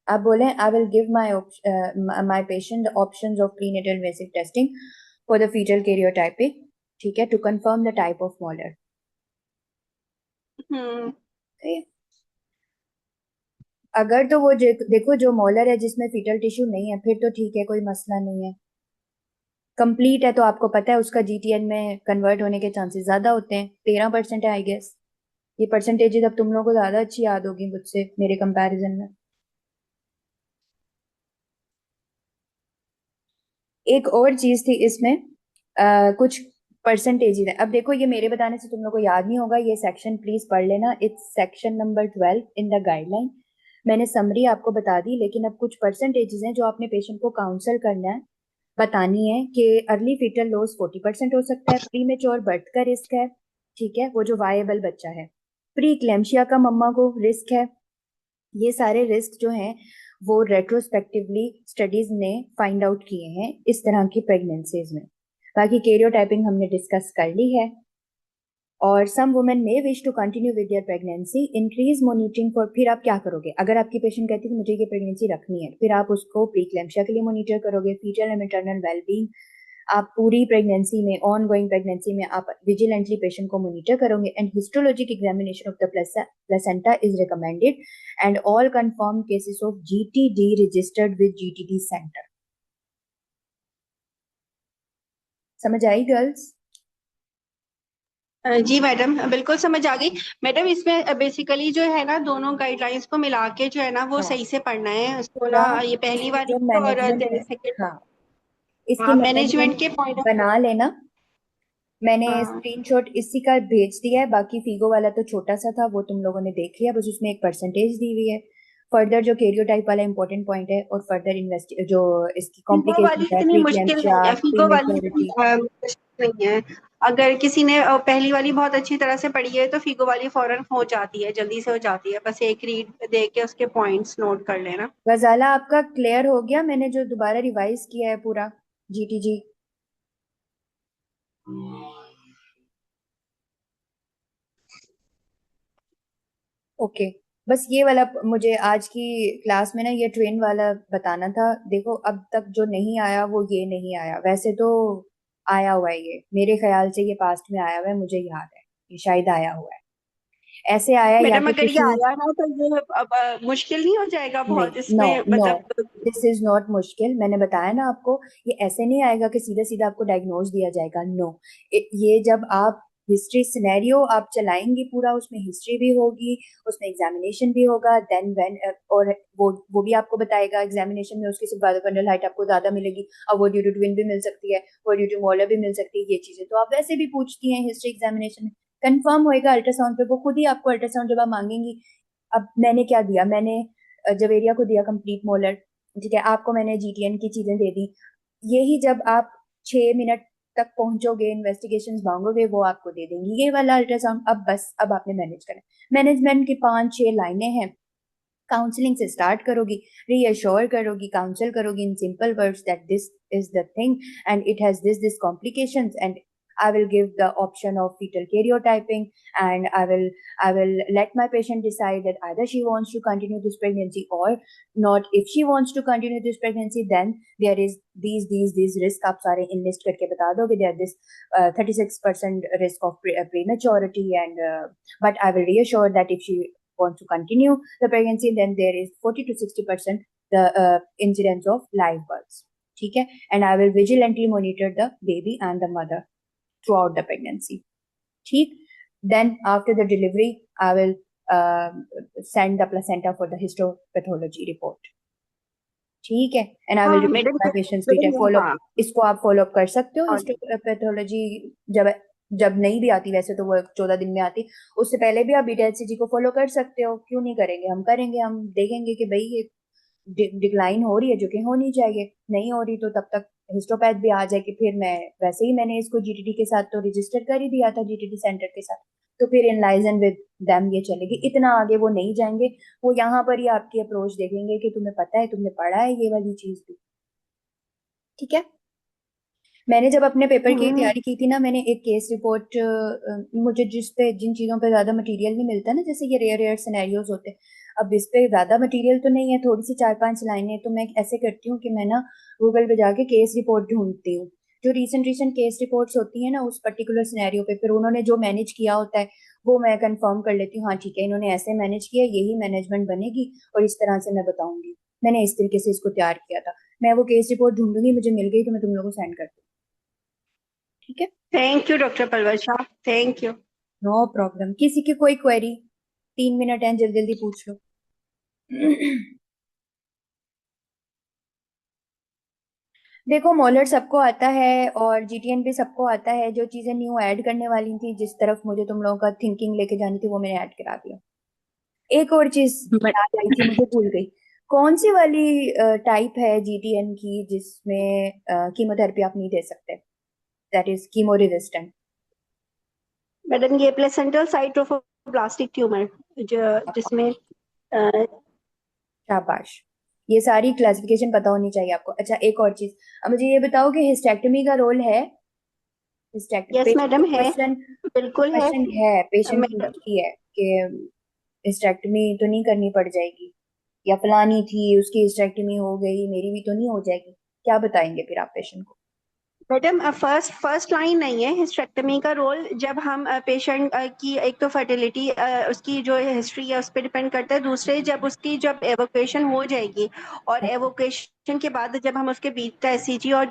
आप बोले I will give my patient the options of prenatal invasive testing for the fetal karyotyping, ठीक है, to confirm the type of molar. अगर तो वो देखो जो मॉलर है जिसमें फीटल टिश्यू नहीं है, फिर तो ठीक है, कोई मसला नहीं है। कंप्लीट है तो आपको पता है उसका जीटीएन में कन्वर्ट होने के चांसेस ज्यादा होते हैं, 13% है आई गेस। ये परसेंटेज अब तुम लोगों को ज्यादा अच्छी याद होगी मुझसे मेरे कंपैरिजन में। एक और चीज थी इसमें, कुछ परसेंटेज है। अब देखो ये मेरे बताने से तुम लोग को याद नहीं होगा, ये सेक्शन प्लीज पढ़ लेना, it's section number 12 in the guideline. मैंने समरी आपको बता दी, लेकिन अब कुछ परसेंटेजेस हैं जो आपने पेशेंट को काउंसल करना है, बतानी है कि अर्ली फीटल लॉस 40% हो सकता है, प्री मेच्योर बर्थ का रिस्क है, ठीक है, वो जो वायबल बच्चा है, प्री क्लेम्शिया का मम्मा को रिस्क है। ये सारे रिस्क जो हैं वो रेट्रोस्पेक्टिवली स्टडीज ने फाइंड आउट किए हैं इस तरह की प्रेगनेंसीज में। बाकी कैरियोटाइपिंग हमने डिस्कस कर ली है। और some women may wish to continue with their pregnancy, increase monitoring for. फिर आप क्या करोगे अगर आपकी पेशेंट कहती है कि मुझे ये प्रेगनेंसी रखनी है, फिर आप उसको प्रीक्लेम्शिया के लिए मॉनिटर करोगे, फीटल एंड मैटरनल वेलबींग। आप पूरी प्रेगनेंसी में, ऑन गोइंग प्रेगनेंसी में आप विजिलेंटली पेशेंट को मॉनिटर करोगे। And histologic examination of the placenta is recommended and all confirm cases of GTD registered with GTD centre. समझ आई गर्ल्स? जी madam, बिल्कुल समझ आ गई। मैडम इसमें बेसिकली जो है ना, दोनों गाइडलाइंस को मिला के जो है ना वो हाँ, सही से पढ़ना है उसको ना, पूरा ये पहली इसकी वाली जो और मैनेजमेंट है, सेकंड। हाँ, इसकी हाँ, मैनेजमेंट मैनेजमेंट के पॉइंट ऑफ व्यू। बना लेना। मैंने हाँ स्क्रीनशॉट इसी का भेज दिया है, बाकी फीगो वाला तो छोटा सा था, वो तुम लोगों ने देख लिया, बस उसमें एक परसेंटेज दी हुई है। फर्दर जो कैरियोटाइप वाला इंपॉर्टेंट पॉइंट है, और फर्दर इन्वेस्ट जो इसकी फीगो वाली कॉम्प्लिकेशन है, इतनी प्री मुश्किल क्लैम्शिया, नहीं है, प्री फीगो वाली इतनी मेच्योरिटी। मुश्किल नहीं है। अगर किसी ने पहली वाली बहुत अच्छी तरह से पढ़ी है तो फीगो वाली फौरन हो जाती है, जल्दी से हो जाती है, बस एक रीड देख के उसके पॉइंट्स नोट कर लेना। गजाला आपका क्लियर हो गया? मैंने जो दोबारा रिवाइज किया है पूरा जीटीजी। ओके, बस ये वाला मुझे आज की क्लास में ना ये ट्रेन वाला बताना था। देखो अब तक जो नहीं आया वो ये नहीं आया, वैसे तो आया हुआ है, ये मेरे ख्याल से ये पास्ट में आया हुआ है, मुझे याद है ये शायद आया हुआ है। ऐसे आया या मैडम तो अगर ये किसी, आया ना तो ये अब मुश्किल नहीं हो जाएगा नहीं, बहुत नो इसमें, नो, मतलब? दिस इज नॉट मुश्किल। मैंने बताया ना आपको, ये ऐसे नहीं आएगा कि सीधा सीधा आपको डायग्नोज दिया जाएगा, नो। ये जब आप हिस्ट्री सिनेरियो आप चलाएंगी पूरा, उसमें हिस्ट्री भी होगी, उसमें एग्जामिनेशन भी होगा, देन व्हेन, और वो भी आपको बताएगा एग्जामिनेशन में उसकी सिर्फ फंडल हाइट आपको ज्यादा मिलेगी, और वो ड्यू टू ट्विन भी मिल सकती है, वो ड्यू टू मॉलर भी मिल सकती है, ये चीजें तो आप वैसे भी पूछती हैं हिस्ट्री एग्जामिनेशन में। कंफर्म होएगा अल्ट्रासाउंड पे, वो खुद ही आपको अल्ट्रासाउंड जब आप मांगेंगी। अब मैंने क्या दिया, मैंने जवेरिया को दिया कंप्लीट मोलर, ठीक है, आपको मैंने जीटीएन की चीजें दे दी। यही जब आप 6 मिनट तक पहुंचोगे, इन्वेस्टिगेशंस मांगोगे, वो आपको दे देंगी ये वाला अल्ट्रासाउंड। अब बस अब आपने मैनेज करना। मैनेजमेंट की 5-6 लाइनें हैं, काउंसलिंग से स्टार्ट करोगी, रीअश्योर करोगी, काउंसल करोगी in simple words that this is the thing and it has this complications, and I will give the option of fetal karyotyping, and I will let my patient decide that either she wants to continue this pregnancy or not. If she wants to continue this pregnancy, then there is these risk आप सारे enlist करके बता दोगे, there is this 36% risk of prematurity, and but I will reassure that if she wants to continue the pregnancy, then there is 40 to 60% the incidence of live births, ठीक है, and I will vigilantly monitor the baby and the mother throughout the pregnancy. ठीक, then after the delivery I will send the placenta for the histopathology report. ठीक है, and I हाँ will report madam, my patient's fetal follow हाँ। up. इसको आप follow up कर सकते हो, और हिस्टोपैथोलॉजी जब जब नहीं भी आती, वैसे तो वो 14 दिन में आती, उससे पहले भी आप बीटा एचसीजी को फॉलो कर सकते हो, क्यों नहीं करेंगे, हम करेंगे, हम देखेंगे कि भाई ये डिक्लाइन हो रही है जो कि होनी चाहिए, नहीं हो रही तो तब तक हिस्टोपैथ भी आ जाए कि फिर मैं वैसे ही मैंने इसको जीटीडी के साथ तो रजिस्टर कर ही दिया था, जीटीडी सेंटर के साथ, तो फिर एनलाइजन विद देम ये चलेगी, इतना आगे वो नहीं जाएंगे। वो यहाँ पर ही आपकी अप्रोच देखेंगे कि तुम्हें पता है, तुमने पढ़ा है ये वाली चीज भी। ठीक है। मैंने जब अपने पेपर की तैयारी की थी ना, मैंने एक केस रिपोर्ट, मुझे जिन चीजों पे ज्यादा मटेरियल नहीं मिलता ना, जैसे ये रेयर रेयर सिनेरियोज होते हैं, अब इस पे ज्यादा मटेरियल तो नहीं है, थोड़ी सी 4-5 लाइनें, तो मैं ऐसे करती हूँ कि मैं ना गूगल पे जाके केस रिपोर्ट ढूंढती हूँ, जो रिसेंट रिसेंट केस रिपोर्ट्स होती है ना उस पर्टिकुलर सिनेरियो पे, फिर उन्होंने जो मैनेज किया होता है वो मैं कंफर्म कर लेती हूँ, हाँ ठीक है इन्होंने ऐसे मैनेज किया, यही मैनेजमेंट बनेगी और इस तरह से मैं बताऊंगी। मैंने इस तरीके से इसको तैयार किया था। मैं वो केस रिपोर्ट ढूंढूंगी, मुझे मिल गई तो मैं तुम लोगों को सेंड कर दूँ। ठीक है। Thank you doctor Palwal Shah, thank you. No problem. किसी की कोई क्वेरी? 3 मिनट है, जल्दी जल्दी पूछ लो। देखो मोलर सबको आता है और जीटीएन भी सबको आता है। जो चीजें न्यू ऐड करने वाली थी, जिस तरफ मुझे तुम लोगों का थिंकिंग लेके जानी थी, वो मैंने ऐड करा दिया। एक और चीज याद आई थी, मुझे भूल गई। कौन सी वाली टाइप है जीटीएन की जिसमें कीमोथेरेपी आप नहीं दे सकते, that is chemo resistant? Madam ये प्लेसेंटल साइटोप्लास्टिक ट्यूमर जिसमें शाबाश, ये सारी क्लासिफिकेशन पता होनी चाहिए आपको। अच्छा एक और चीज, अब मुझे ये बताओ कि हिस्टेक्टमी का रोल है? यस मैडम है, क्वेश्चन बिल्कुल है क्वेश्चन है, पेशेंट की मैडम। की है कि हिस्टेक्टमी तो नहीं करनी पड़ जाएगी, या फलानी थी उसकी हिस्टेक्टमी हो गई, मेरी भी तो नहीं हो जाएगी? क्या बताएंगे फिर आप पेशेंट को? मैडम फर्स्ट लाइन नहीं है हिस्टेक्टमी का रोल। जब हम पेशेंट की एक तो फर्टिलिटी उसकी जो हिस्ट्री है उस पर डिपेंड करता है, दूसरे जब एवोकेशन हो जाएगी और एवोकेशन के बाद जब हम उसके बीटा एससीजी और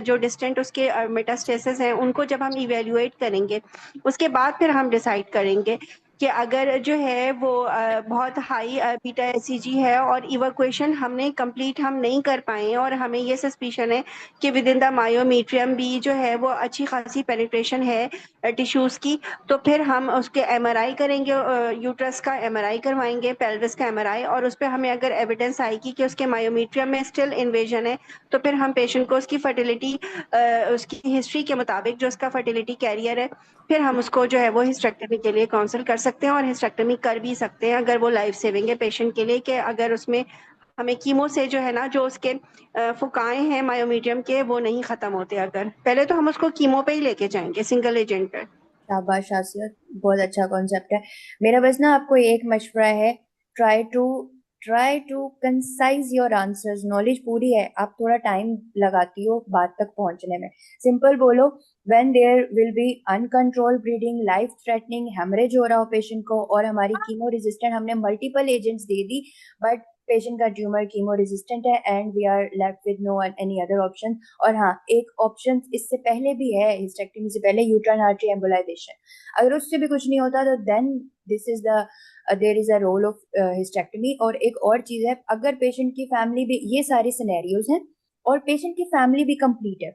जो डिस्टेंट उसके मेटास्टेसिस हैं उनको जब हम इवेल्युएट करेंगे, उसके बाद फिर हम डिसाइड करेंगे कि अगर जो है वो बहुत हाई बीटा एससीजी है और इवैक्यूएशन हमने कंप्लीट हम नहीं कर पाए और हमें ये सस्पिशन है कि विद इन द मायोमीट्रियम भी जो है वो अच्छी खासी पेनिट्रेशन है टिश्यूज की, तो फिर हम उसके एमआरआई करेंगे, यूट्रस का एमआरआई करवाएंगे, पेल्विस का एमआरआई, और उस पर हमें अगर एविडेंस आएगी कि उसके मायोमीट्रियम में स्टिल इन्वेजन है, तो फिर हम पेशेंट को उसकी फर्टिलिटी उसकी हिस्ट्री के मुताबिक जो उसका फर्टिलिटी कैरियर है, फिर हम उसको जो है वो हिस्टेक्टमी के लिए काउंसिल कर सकते हैं और हिस्टेक्टमी कर भी सकते हैं अगर वो लाइफ सेविंग है पेशेंट के लिए, कि अगर उसमें हमें कीमो से जो है ना जो उसके फुकाए हैं मायोमीडियम के वो नहीं खत्म होते, अगर पहले तो हम उसको कीमो पे ही लेके जाएंगे सिंगल एजेंट पे। शाबाश आसिया, बहुत अच्छा कॉन्सेप्ट है। मेरा बस ना आपको एक मशवरा है, try to try to concise your answers. Knowledge पूरी है, आप थोड़ा टाइम लगाती हो बात तक पहुंचने में। सिंपल बोलो, when there will be uncontrolled bleeding, life threatening haemorrhage हो रहा हो पेशेंट को, और हमारी कीमो रेजिस्टेंट, हमने मल्टीपल एजेंट्स दे दी बट पेशेंट का ट्यूमर कीमो रेजिस्टेंट है and we are left with no any other option. और हाँ, एक ऑप्शन इससे पहले भी है, हिस्टेक्टमी से पहले यूट्राइन आर्टरी एम्बोलाइजेशन। अगर उससे भी कुछ नहीं होता तो then this is the there is a role of hysterectomy. और एक और चीज है, अगर पेशेंट की फैमिली भी, ये सारे सिनेरियोज हैं और पेशेंट की फैमिली भी कंप्लीट है,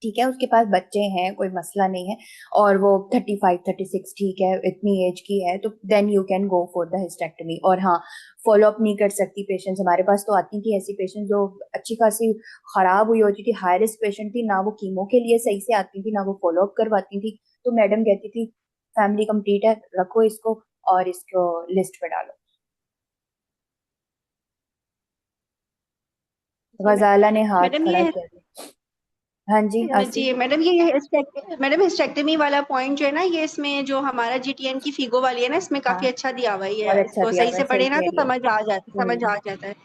ठीक है, उसके पास बच्चे हैं, कोई मसला नहीं है, और वो 35-36 ठीक है, इतनी एज की है, तो then you can go for the hysterectomy. और हाँ, फॉलो अप नहीं कर सकती पेशेंट्स, हमारे पास तो आती थी ऐसी पेशेंट जो अच्छी खासी खराब हुई होती थी, हाई रिस्क पेशेंट थी, ना वो कीमो के लिए सही से आती थी ना वो फॉलो अप करवाती थी, तो मैडम कहती थी फैमिली कंप्लीट है, रखो इसको और इसको लिस्ट पे डालो। गजाला ने हाथ मैडम खड़ा ये कर दिया। हाँ जी जी आसिफ। मैडम, ये मैडम हिस्टेक्टमी वाला पॉइंट जो है ना, ये इसमें जो हमारा जीटीएन की फीगो वाली है ना, इसमें हाँ, काफी अच्छा दिया हुआ ही बहुत है, अच्छा इसको दिया सही हुआ है, से सही पढ़े ना कह तो रही समझ हो। आ जाता है।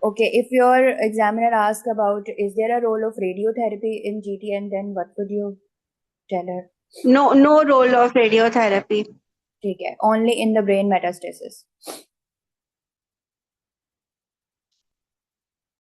Okay, if your examiner asks about is there a role of radiotherapy in GTN, then what would you tell her? No role of radiotherapy. ठीक है, only in the brain metastasis.